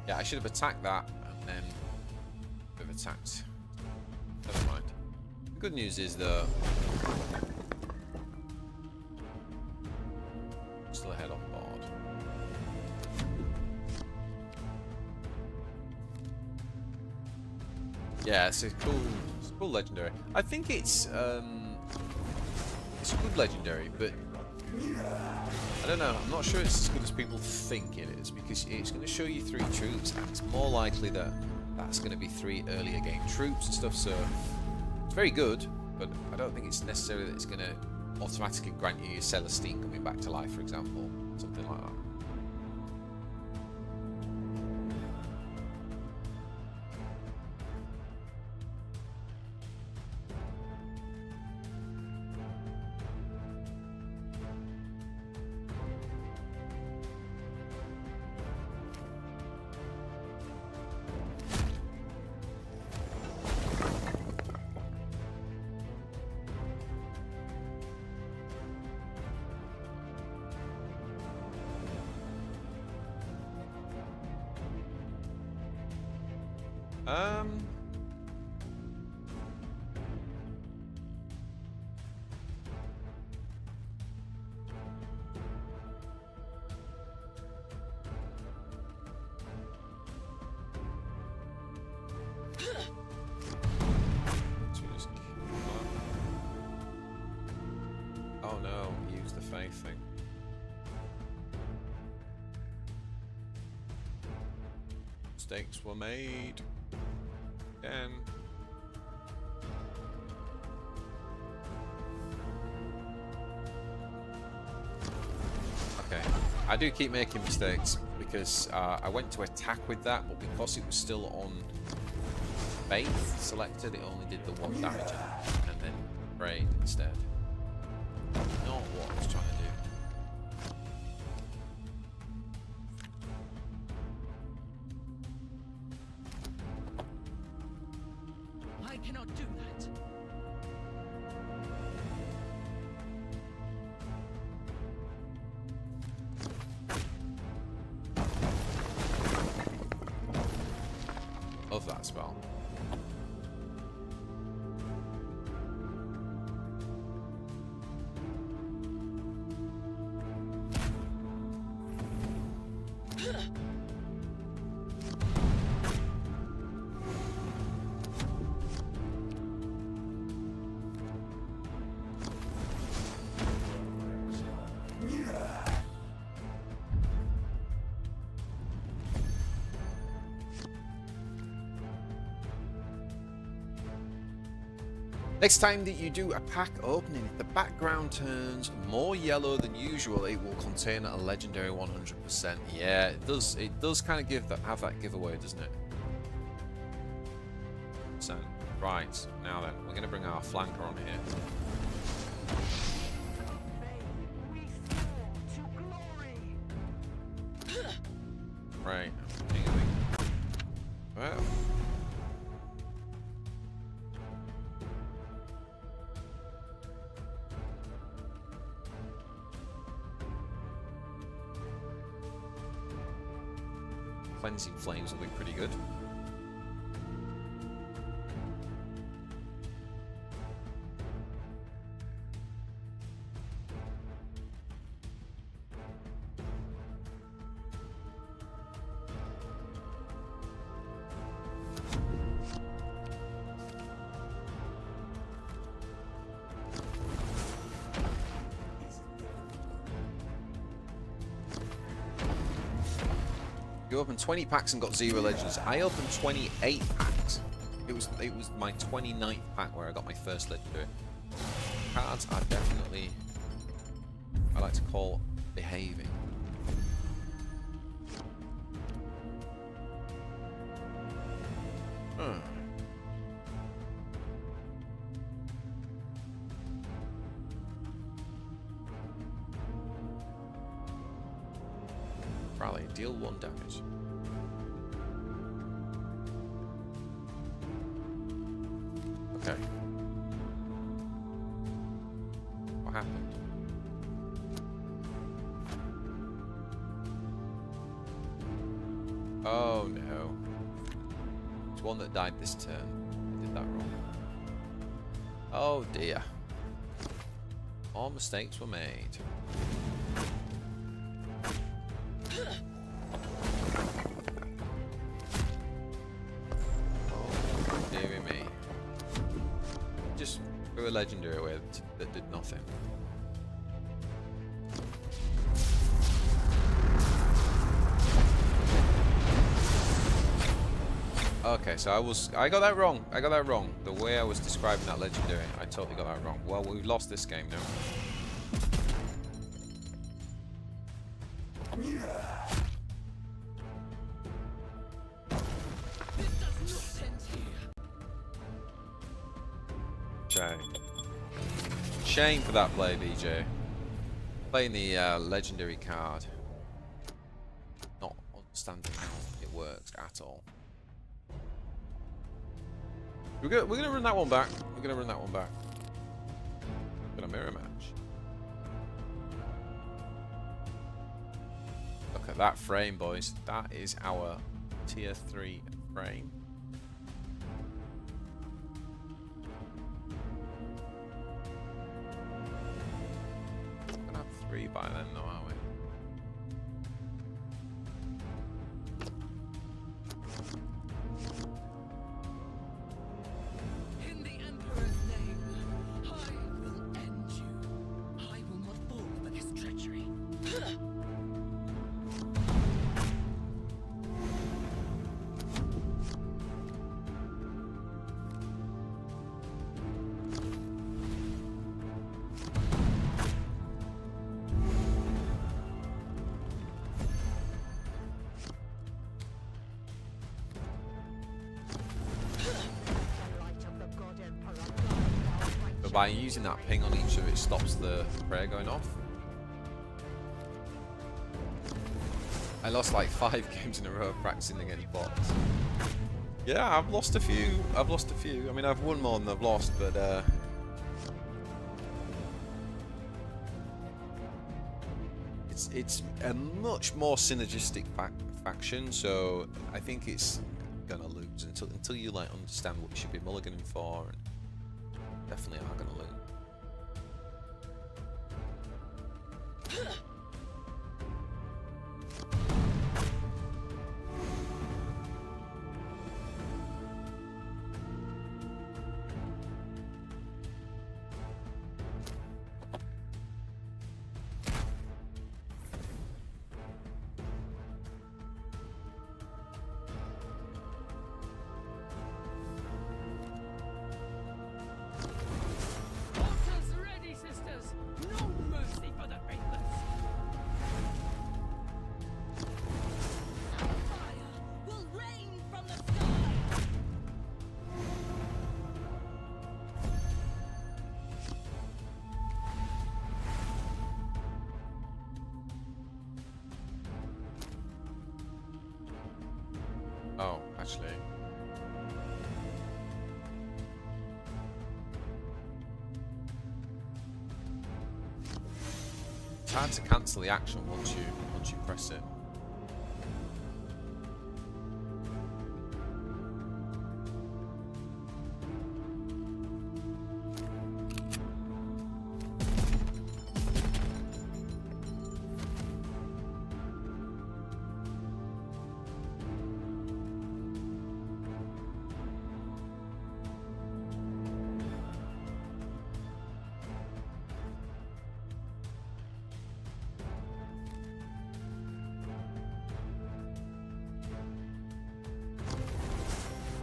Yeah, I should have attacked that and then have attacked. Never mind. The good news is that still ahead on board. Yeah, it's a cool legendary. I think it's a good legendary, but I don't know. I'm not sure it's as good as people think it is because it's going to show you 3 troops, and it's more likely that that's going to be 3 earlier game troops and stuff. So it's very good, but I don't think it's necessarily that it's going to automatically grant you your Celestine coming back to life, for example, something like that. Oh no, use the faith thing. Mistakes were made. Again. Okay, I do keep making mistakes because I went to attack with that, but because it was still on faith selected, it only did the 1 damage and then prayed instead. Not what I was trying to do. I cannot do that. Love that spell. Next time that you do a pack opening, if the background turns more yellow than usual, it will contain a legendary 100%. Yeah, it does. It does kind of have that giveaway, doesn't it? So, right now then, we're going to bring our flanker on here. Right. Well. Cleansing Flames will be pretty good. You opened 20 packs and got 0 legends. I opened 28 packs. It was my 29th pack where I got my first legendary. Cards are definitely, I like to call, behaving. Rally, deal 1 damage. Okay. What happened? Oh no. It's one that died this turn. I did that wrong. Oh dear. All mistakes were made. A legendary away that did nothing. Okay, so I got that wrong. I got that wrong. The way I was describing that legendary, I totally got that wrong. Well, we've lost this game now. Shame for that play, BJ. Playing the legendary card. Not understanding how it works at all. We're gonna run that one back. We're gonna run that one back. We're gonna mirror match. Look at that frame, boys. That is our tier 3 frame. By then, though, are we? In the Emperor's name, I will end you. I will not fall for this treachery. by using that ping on each of it stops the prayer going off. I lost like 5 games in a row practicing against bots. Yeah, I've lost a few. I mean, I've won more than I've lost, but it's a much more synergistic faction, so I think it's gonna lose until you like understand what you should be mulliganing for, and definitely are gonna lose. Altars ready, sisters! No mercy for the faithless! Fire will rain from the sky. Oh, actually. It's hard to cancel the action once you press it.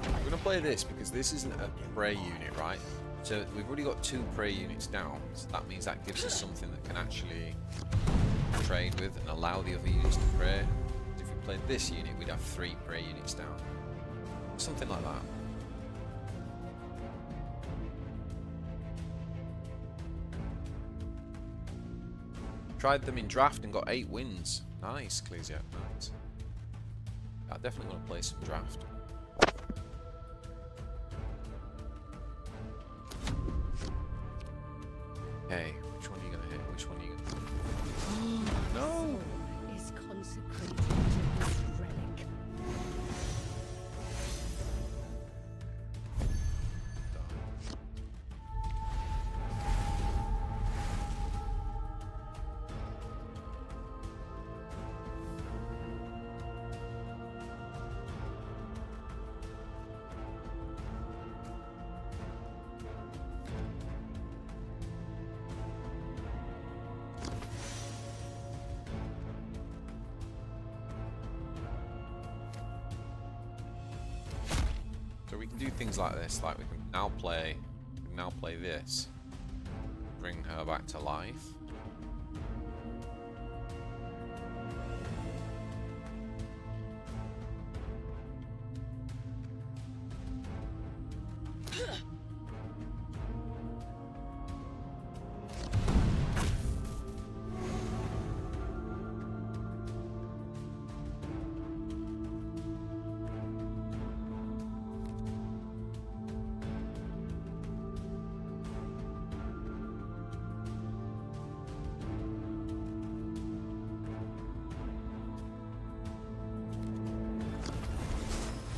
We're gonna play this because this isn't a prey unit, right? So we've already got 2 prey units down, so that means that gives us something that can actually trade with and allow the other units to pray. If we played this unit, we'd have 3 prey units down. Something like that. Tried them in draft and got 8 wins. Nice, Ecclesia. Nice. I definitely want to play some draft. Okay, which one are you gonna hit? Which one are you gonna No! Is consecrated to this relic. So we can do things like this, like we can now play this, bring her back to life.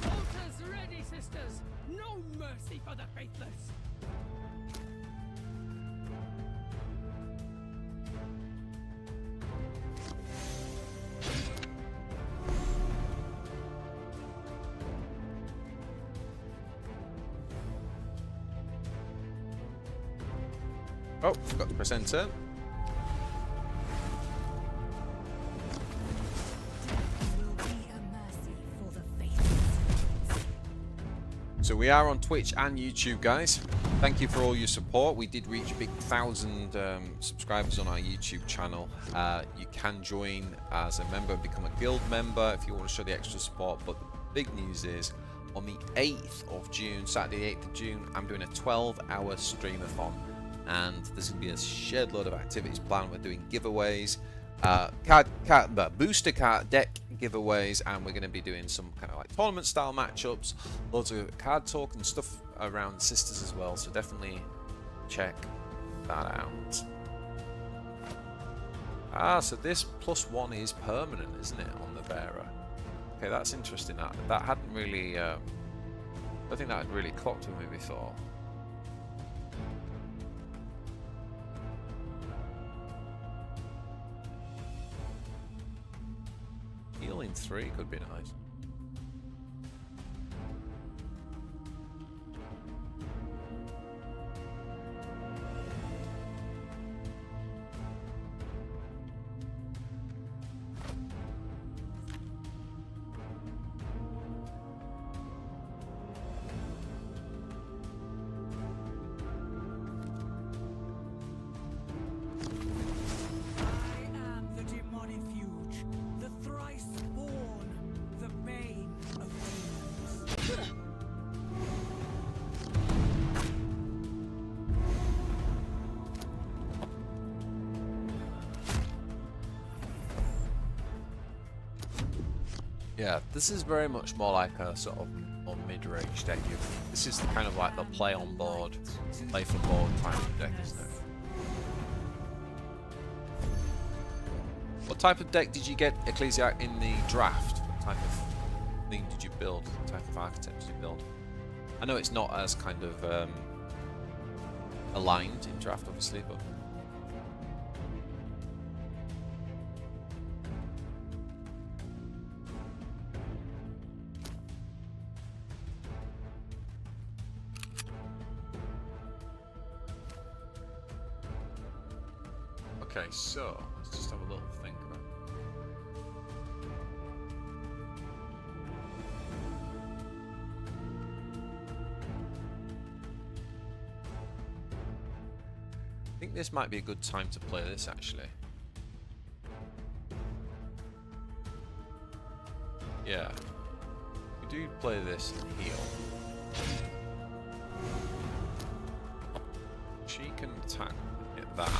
Altars ready, sisters! No mercy for the faithless! Oh, forgot to press enter. Will be a mercy for the faithless. So we are on Twitch and YouTube, guys. Thank you for all your support. We did reach a big 1,000 subscribers on our YouTube channel. You can join as a member and become a guild member if you want to show the extra support. But the big news is, on the 8th of June, Saturday the 8th of June, I'm doing a 12-hour streamathon and there's going to be a shed load of activities planned. We're doing giveaways, booster card deck giveaways, and we're going to be doing some kind of like tournament style matchups, loads of card talk and stuff around Sisters as well, so definitely check that out. So this +1 is permanent, isn't it, on the bearer? Okay, that's interesting. That hadn't really I think that had really clocked with me before. Healing 3 could be nice. Yeah, this is very much more like a sort of more mid-range deck. This is kind of like the play on board, play for board type of deck, isn't it? What type of deck did you get, Ecclesiarch, in the draft? What type of thing did you build? What type of architecture did you build? I know it's not as kind of aligned in draft, obviously, but... Okay, so let's just have a little think about it. I think this might be a good time to play this, actually. Yeah. We do play this and heal. She can attack and hit that.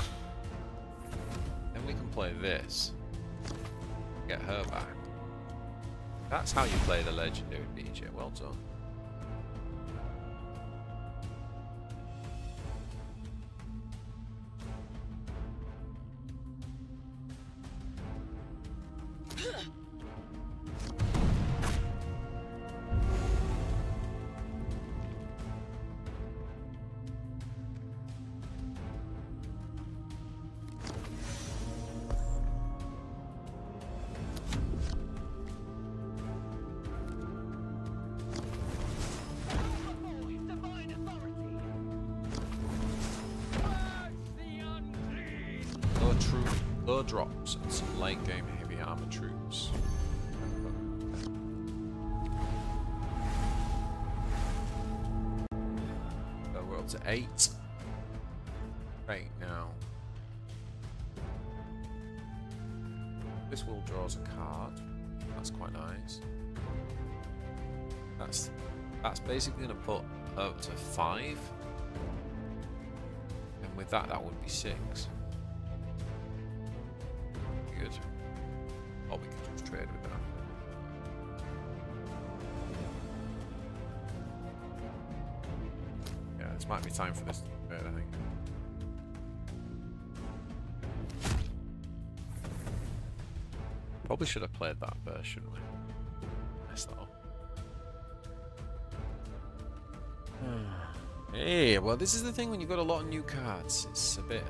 Then we can play this. Get her back. That's how you play the legendary BJ. Well done. Low drops and some late game heavy armor troops. So we're up to 8. 8 now. This wall draws a card. That's quite nice. That's basically going to put up to 5. And with that, that would be 6. Good. Or we can just trade with that. Yeah, this might be time for this trade, I think. Probably should have played that first, shouldn't we? Messed that up. Hey, well, this is the thing when you've got a lot of new cards. It's a bit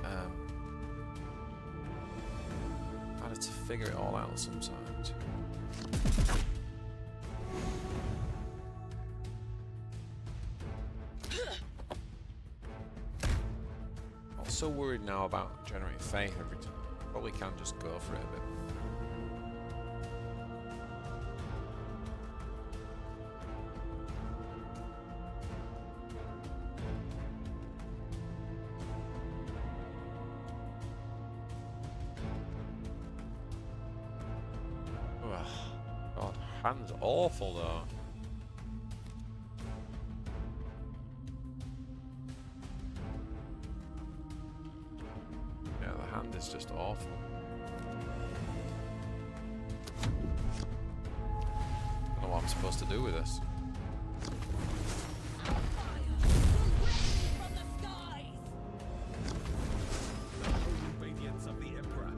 harder to figure it all out sometimes. I'm so worried now about generating faith every time. Probably can just go for it a bit. God, hand's awful though. land is just awful. Don't know what I'm supposed to do with this. Obedience of the Emperor.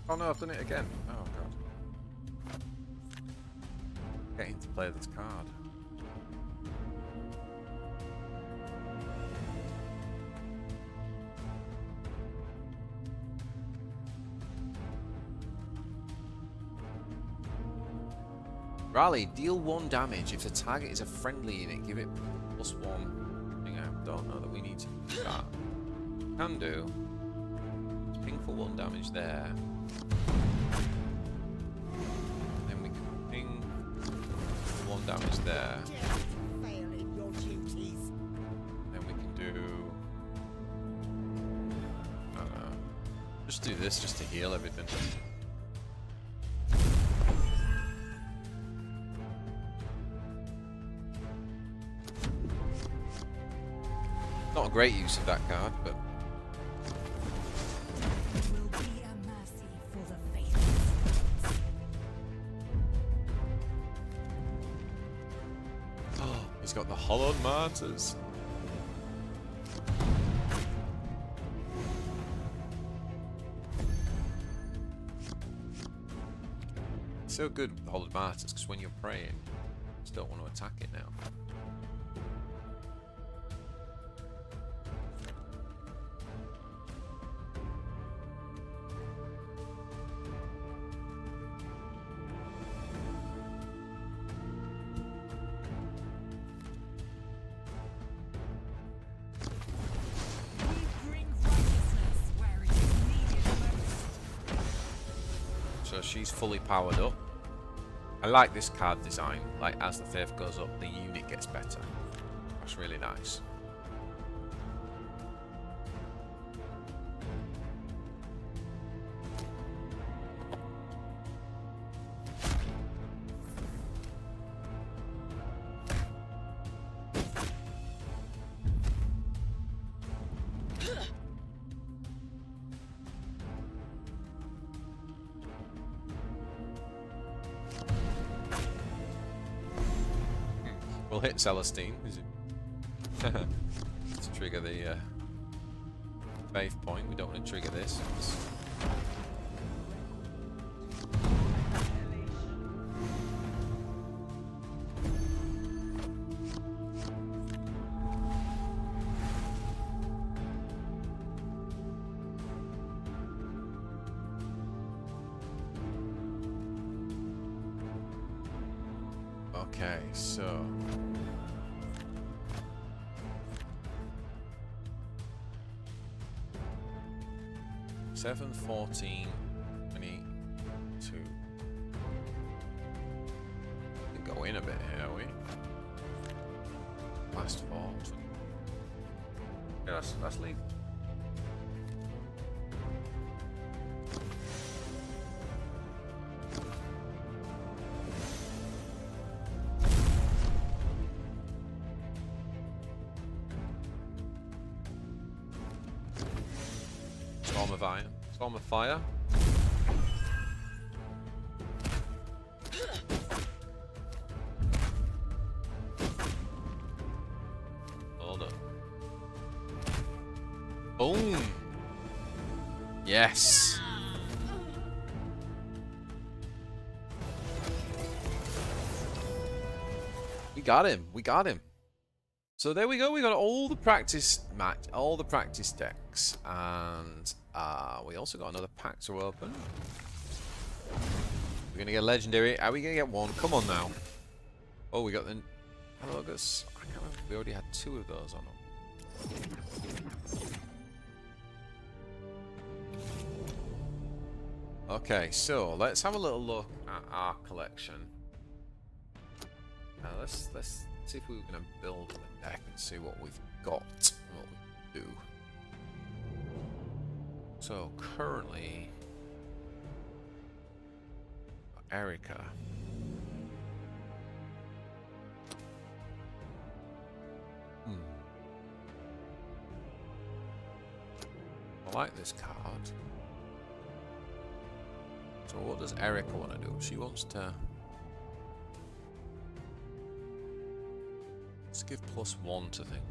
Oh no, I've done it again. Oh god. Getting to play this card. Rally, deal 1 damage. If the target is a friendly unit, give it +1. Hang on, don't know that we need to do that. Can do. Ping for 1 damage there. Then we can ping for 1 damage there. Failing your duties. Then we can do... I don't know. Just do this just to heal everything. Not a great use of that card, but... Will be a mercy for the faithless. Oh, he's got the hollowed martyrs. It's so good with the hollowed martyrs because when you're praying, you just don't want to attack it now. We bring righteousness where it is needed most. So she's fully powered up. I like this card design. Like as the faith goes up, the unit gets better. That's really nice. We'll hit Celestine to trigger the faith point. We don't want to trigger this. Okay, so 7, 14, 22. We can go in a bit here, are we? Last 4. Yeah, let's leave. Storm of iron. Storm of fire. Hold up. Boom! Yes! We got him. We got him. So there we go. We got all the practice match, all the practice decks, and we also got another pack to open. We're gonna get legendary. Are we gonna get one? Come on now. Oh, we got the August. I can't remember. We already had 2 of those on them. Okay, so let's have a little look at our collection. Now let's see if we're gonna build a deck and see what we've got and what we can do. So currently, Erica. I like this card. So what does Erica want to do? She wants to... Let's give +1 to things.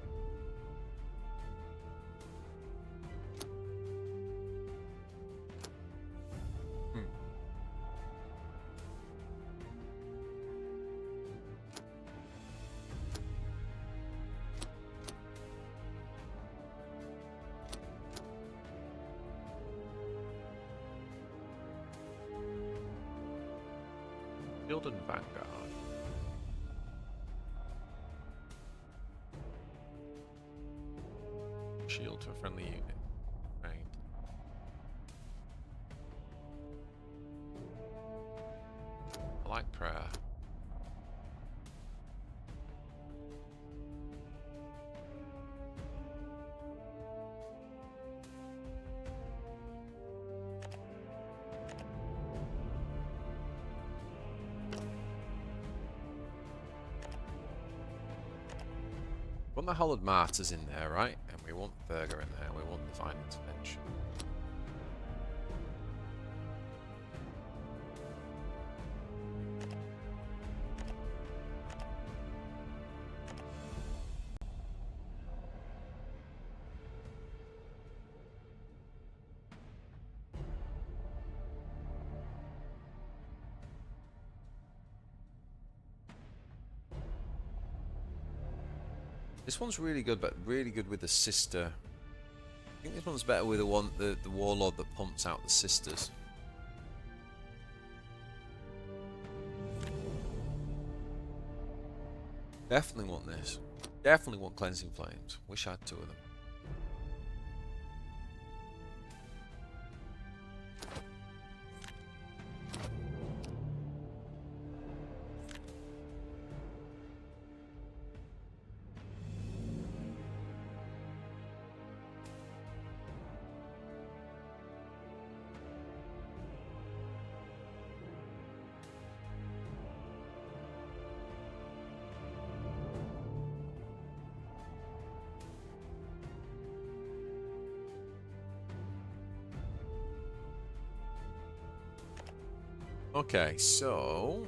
Shield and Vanguard. Shield to a friendly unit. Right. I like prayer. We want the Hallowed Martyrs in there, right? And we want Burger in there. We want Divine Intervention. This one's really good, but really good with the sister. I think this one's better with the warlord that pumps out the sisters. Definitely want this. Definitely want Cleansing Flames. Wish I had 2 of them. Okay, so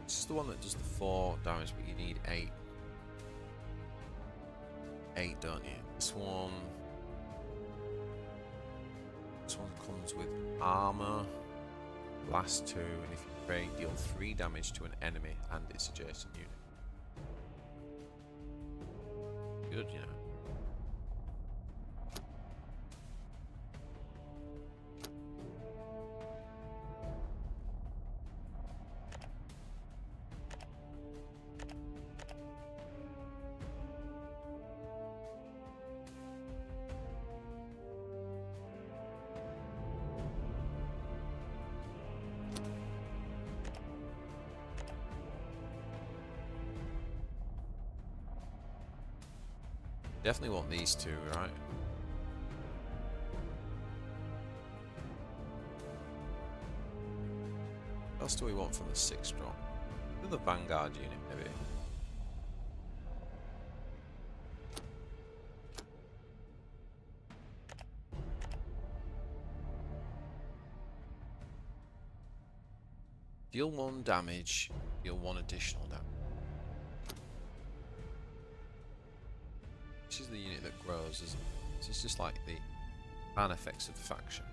this is the one that does the 4 damage, but you need 8. 8, don't you? This one comes with armor, blast 2, and if you pray, deal 3 damage to an enemy and its adjacent unit. Good, you know. Definitely want these two, right? What else do we want from the 6th drop? Do the Vanguard unit, maybe. Deal 1 damage, deal 1 additional damage. This is the unit that grows, isn't it? This is just like the fan effects of the faction.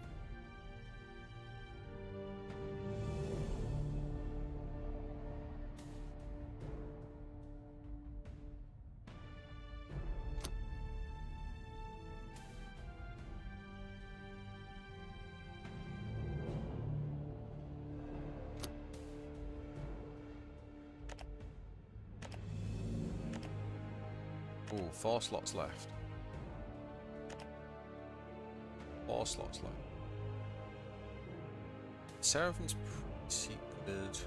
Ooh, 4 slots left. 4 slots left. Seraphim's pretty good.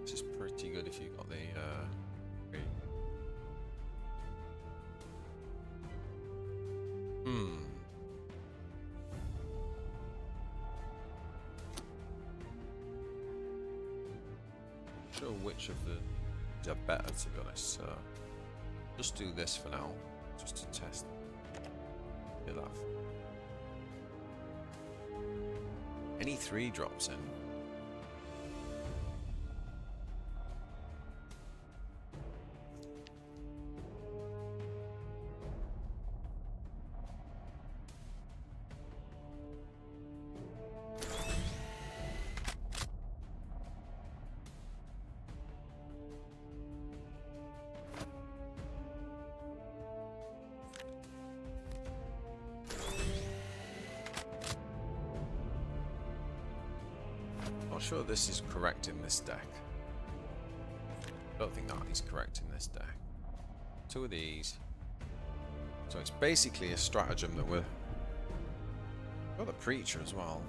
This is pretty good if you got the Sure which of the are better, to be honest. So just do this for now, just to test. Do that. Any 3 drops in. Not sure this is correct in this deck. I don't think that is correct in this deck. 2 of these. So it's basically a stratagem that we're... Got the Preacher as well.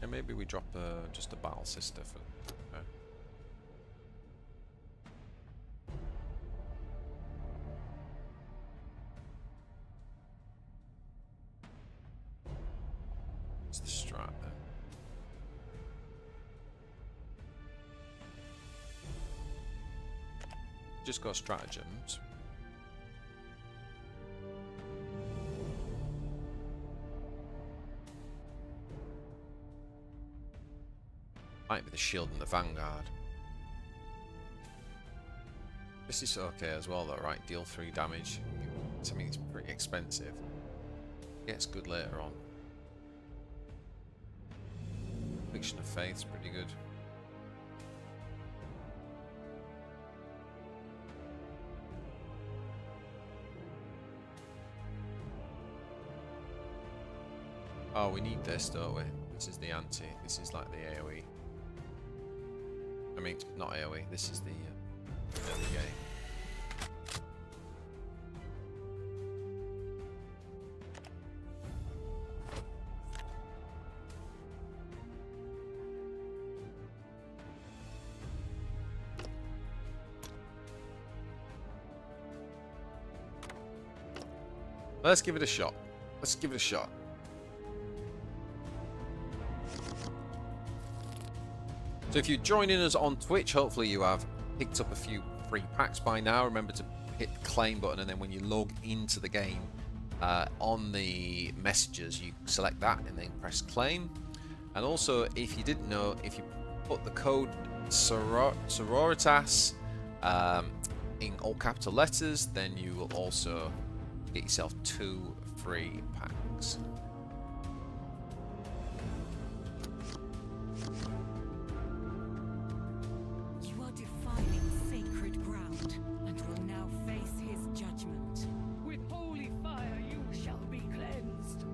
And maybe we drop just a Battle Sister for... It's the strat there. Just got stratagems. Might be the shield and the Vanguard. This is okay as well though, right? Deal 3 damage. I mean, it's pretty expensive. Gets good later on. Fiction of Faith's pretty good. Oh, we need this, don't we? This is the anti. This is like the AoE. I mean, not AoE. This is the early game. Let's give it a shot. Let's give it a shot. So if you're joining us on Twitch, hopefully you have picked up a few free packs by now. Remember to hit the claim button, and then when you log into the game on the messages, you select that and then press claim. And also, if you didn't know, if you put the code Sororitas in all capital letters, then you will also get yourself 2 free packs. You are defiling sacred ground and will now face his judgment. With holy fire you shall be cleansed.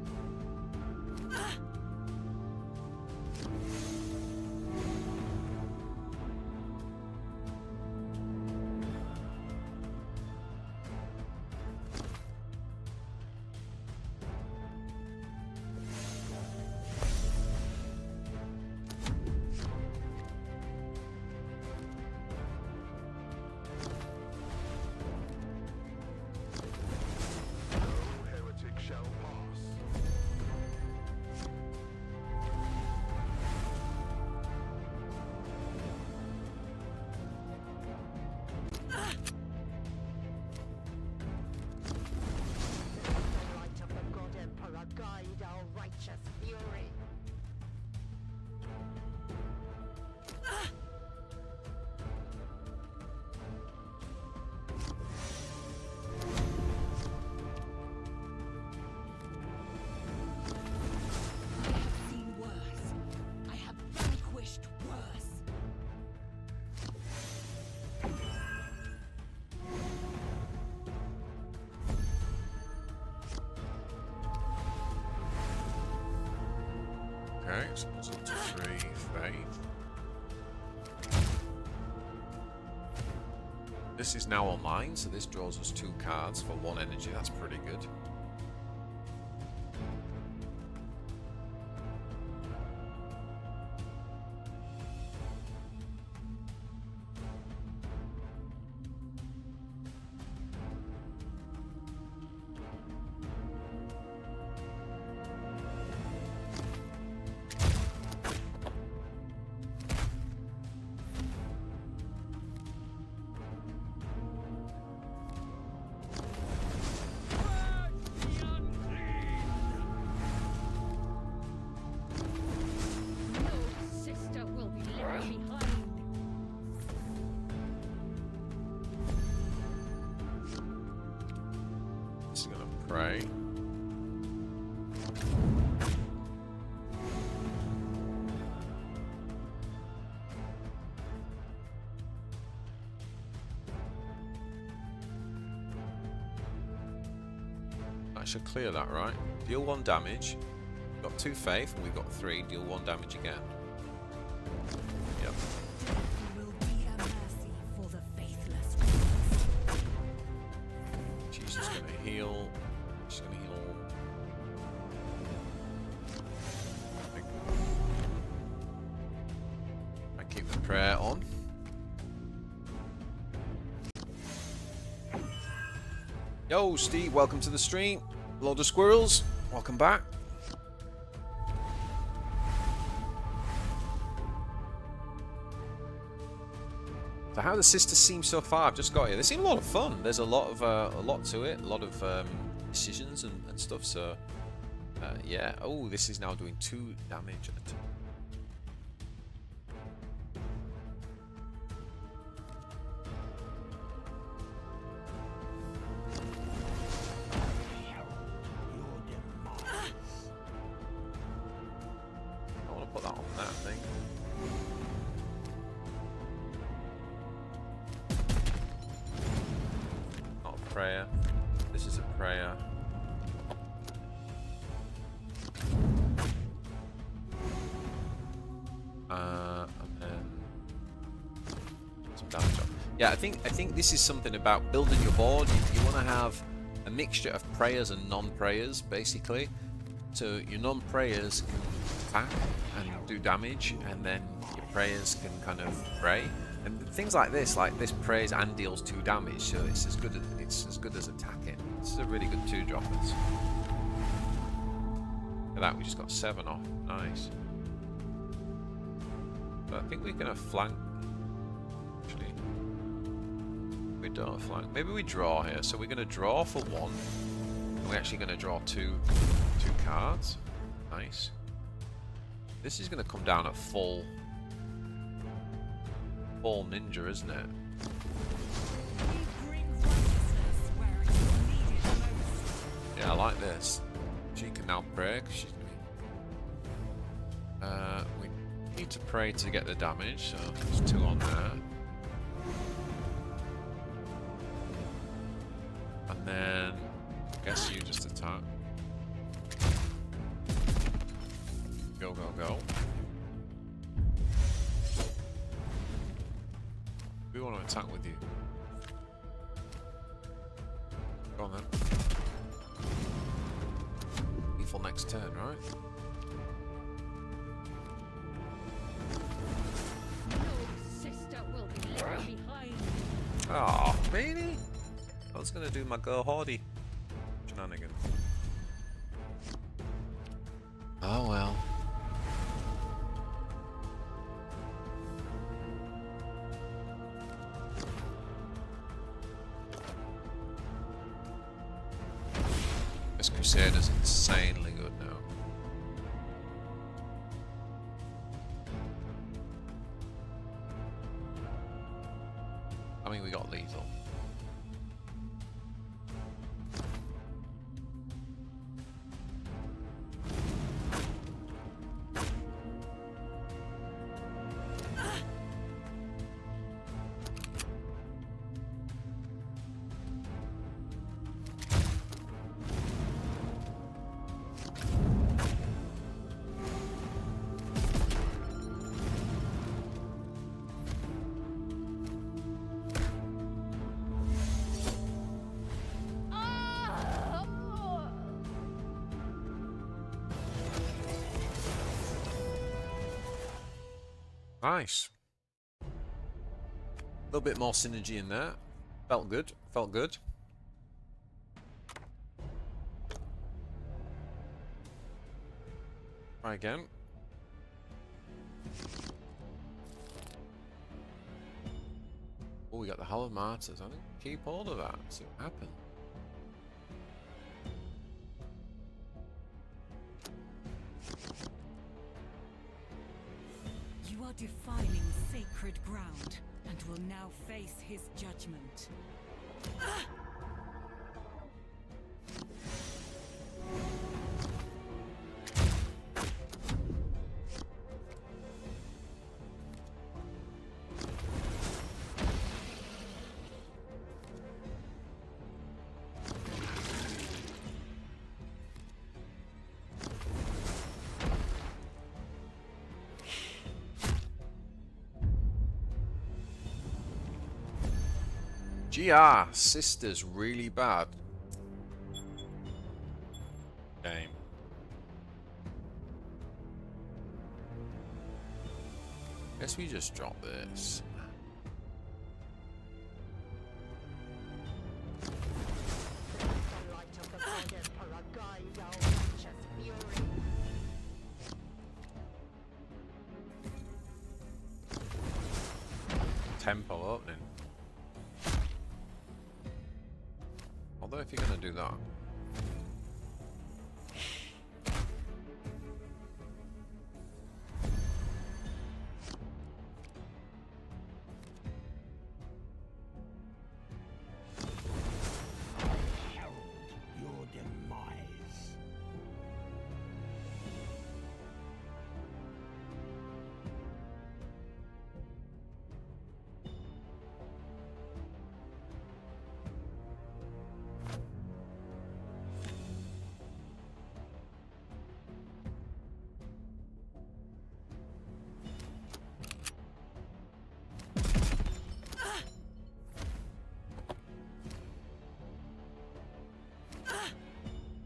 6 goes up to 3, faith. This is now online, so this draws us 2 cards for 1 energy. That's pretty good. No sister will be left behind. This is gonna pray. That should clear that, right? Deal 1 damage. We've got 2 faith, and we've got 3. Deal 1 damage again. Yep. There will be a mercy for the faithless. She's just gonna heal. She's gonna heal. I keep the prayer on. Yo, Steve, welcome to the stream. Load of squirrels, welcome back. So how the sisters seem so far? I've just got here. They seem a lot of fun. There's a lot to it, a lot of decisions and stuff. So yeah. Oh, this is now doing 2 damage. I want to put that on that thing. Not a prayer. This is a prayer. And then some damage up. Yeah, I think this is something about building your board. You want to have a mixture of prayers and non-prayers, basically. So your non-prayers can attack and do damage, and then your prayers can kind of pray. And things like this prays and deals 2 damage, so it's as good as attacking. This is a really good 2-droppers. Look at that, we just got 7 off. Nice. But I think we're gonna flank. Actually, we don't flank. Maybe we draw here. So we're gonna draw for 1. And we're actually gonna draw two cards. Nice. This is gonna come down at full ninja, isn't it? We bring righteousness where it is needed most. Yeah, I like this. She can now pray, 'cause she's gonna be... we need to pray to get the damage, so there's 2 on there. And then I guess you just attack. Go, go, go. We want to attack with you. Go on then. Lethal next turn, right? No sister will be left behind. Oh, really? I was gonna do my go hardy shenanigans. Oh well. This Crusader's insanely good now. I mean, we got lethal. Nice. A little bit more synergy in there. Felt good. Felt good. Try again. Oh, we got the Hall of Martyrs. I think keep hold of that. See what happens. You are defiling sacred ground and will now face his judgment. GR sisters really bad. Game. Guess we just drop this. Tempo opening. Although if you're gonna do that. Your demise.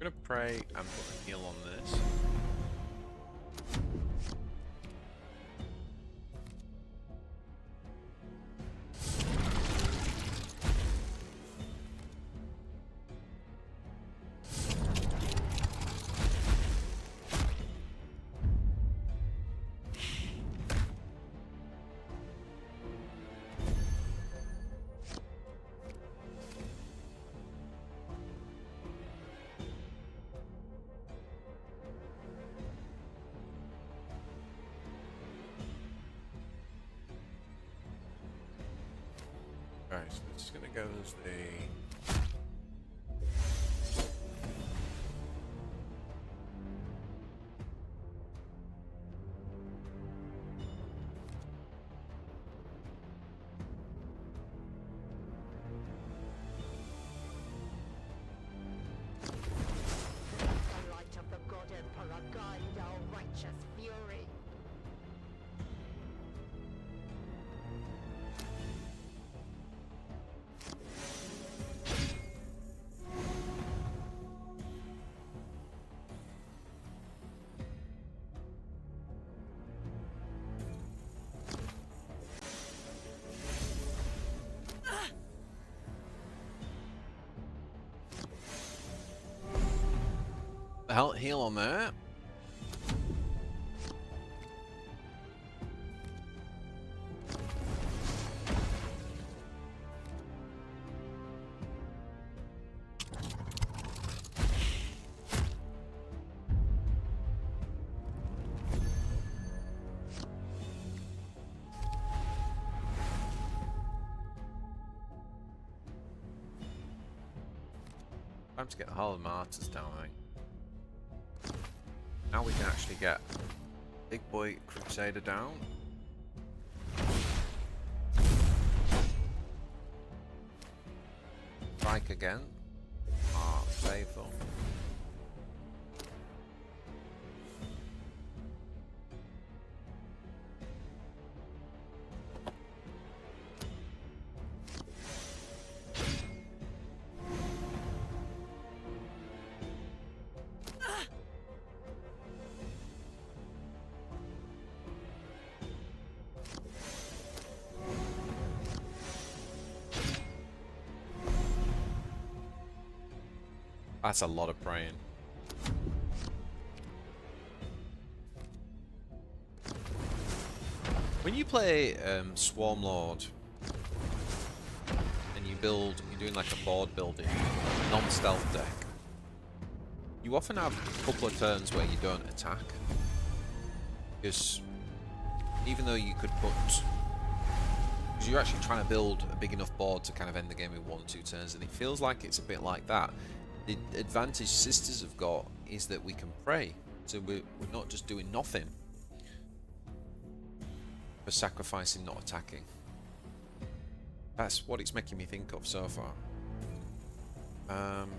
I'm gonna pray and put a heal on this. Alright, so this is gonna go as the The light of the God Emperor guide our righteous fury. the heal on there. Time to get the Hall of Martyrs down, I think. Now we can actually get Big Boy Crusader down. Strike again. Ah, faithful. That's a lot of praying. When you play Swarm Lord and you're doing like a board building, non-stealth deck, you often have a couple of turns where you don't attack. Because even though you could put... Because you're actually trying to build a big enough board to kind of end the game in 1-2 turns, and it feels like it's a bit like that. The advantage Sisters have got is that we can pray, so we're not just doing nothing. For sacrificing, not attacking. That's what it's making me think of so far. Okay.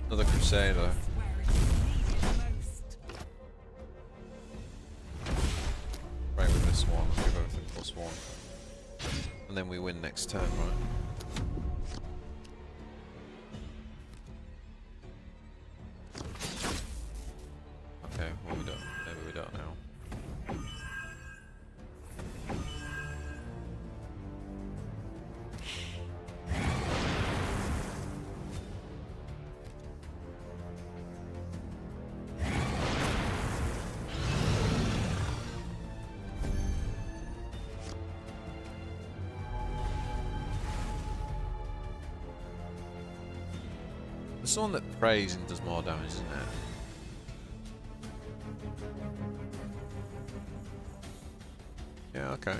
Another Crusader. Where it is needed most. Right with this one, give everything +1. And then we win next turn, right? Okay, well we don't. Maybe we don't now. There's someone that prays and does more damage, isn't it? Yeah, okay.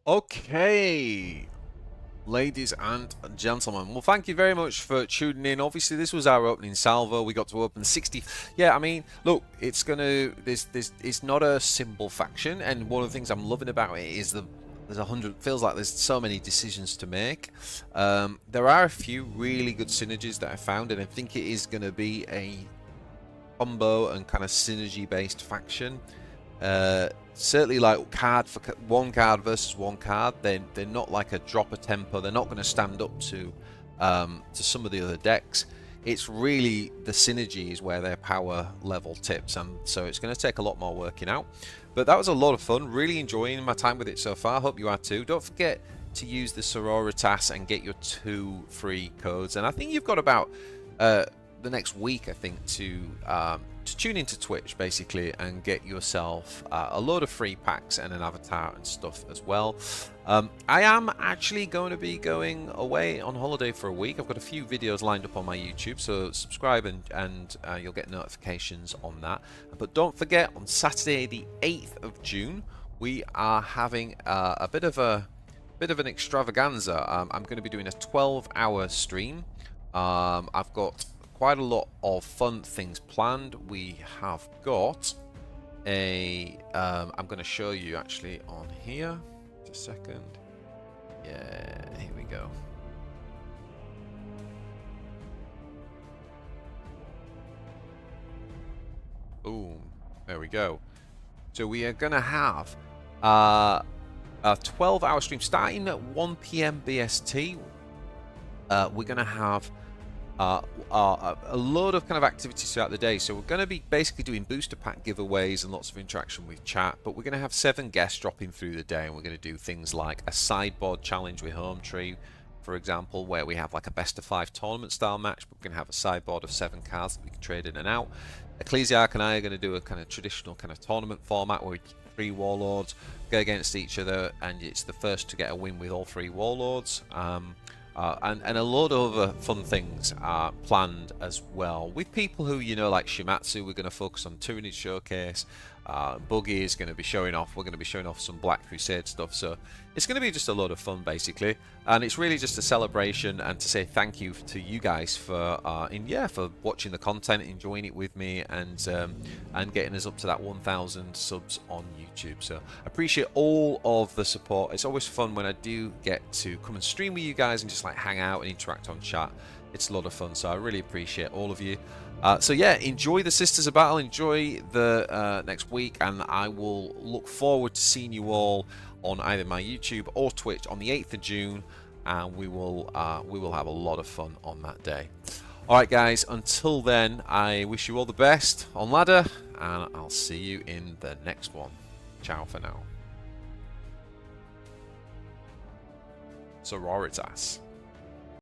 Okay, ladies and gentlemen, well, thank you very much for tuning in. Obviously, this was our opening salvo. We got to open 60. Yeah, I mean, look, it's gonna. It's not a simple faction, and one of the things I'm loving about it is there's 100. Feels like there's so many decisions to make. There are a few really good synergies that I found, and I think it is going to be a combo and kind of synergy based faction. Certainly like one card versus one card, they're not like a drop of tempo. They're not going to stand up to some of the other decks. It's really the synergy is where their power level tips, and so it's going to take a lot more working out. But that was a lot of fun, really enjoying my time with it so far. Hope you are too. Don't forget to use the Sororitas and get your 2 free codes, and I think you've got about the next week, I think, to tune into Twitch basically and get yourself a load of free packs and an avatar and stuff as well. I am actually going to be going away on holiday for a week. I've got a few videos lined up on my YouTube, so subscribe and you'll get notifications on that. But don't forget, on Saturday the 8th of June, we are having a bit of an extravaganza. I'm going to be doing a 12-hour stream. I've got quite a lot of fun things planned. We have got a I'm going to show you actually on here. Just a second. Yeah, here we go. Boom, there we go. So we are going to have a 12-hour stream starting at 1 p.m. BST. We're going to have a load of kind of activities throughout the day. So we're going to be basically doing booster pack giveaways and lots of interaction with chat. But we're going to have 7 guests dropping through the day, and we're going to do things like a sideboard challenge with Home Tree, for example, where we have like a best of 5 tournament style match. But we're going to have a sideboard of 7 cards that we can trade in and out. Ecclesiarch and I are going to do a kind of traditional kind of tournament format where we 3 warlords go against each other, and it's the first to get a win with all 3 warlords. And a lot of other fun things are planned as well with people who, you know, like Shimatsu. We're going to focus on Tyranid Showcase. Buggy is going to be showing off. We're going to be showing off some Black Crusade stuff. So it's going to be just a lot of fun, basically. And it's really just a celebration and to say thank you to you guys for for watching the content, enjoying it with me, and getting us up to that 1,000 subs on YouTube. So I appreciate all of the support. It's always fun when I do get to come and stream with you guys and just like hang out and interact on chat. It's a lot of fun, so I really appreciate all of you. So yeah, enjoy the Sisters of Battle, enjoy the next week, and I will look forward to seeing you all on either my YouTube or Twitch on the 8th of June, and we will have a lot of fun on that day. Alright guys, until then, I wish you all the best on ladder, and I'll see you in the next one. Ciao for now. Sororitas.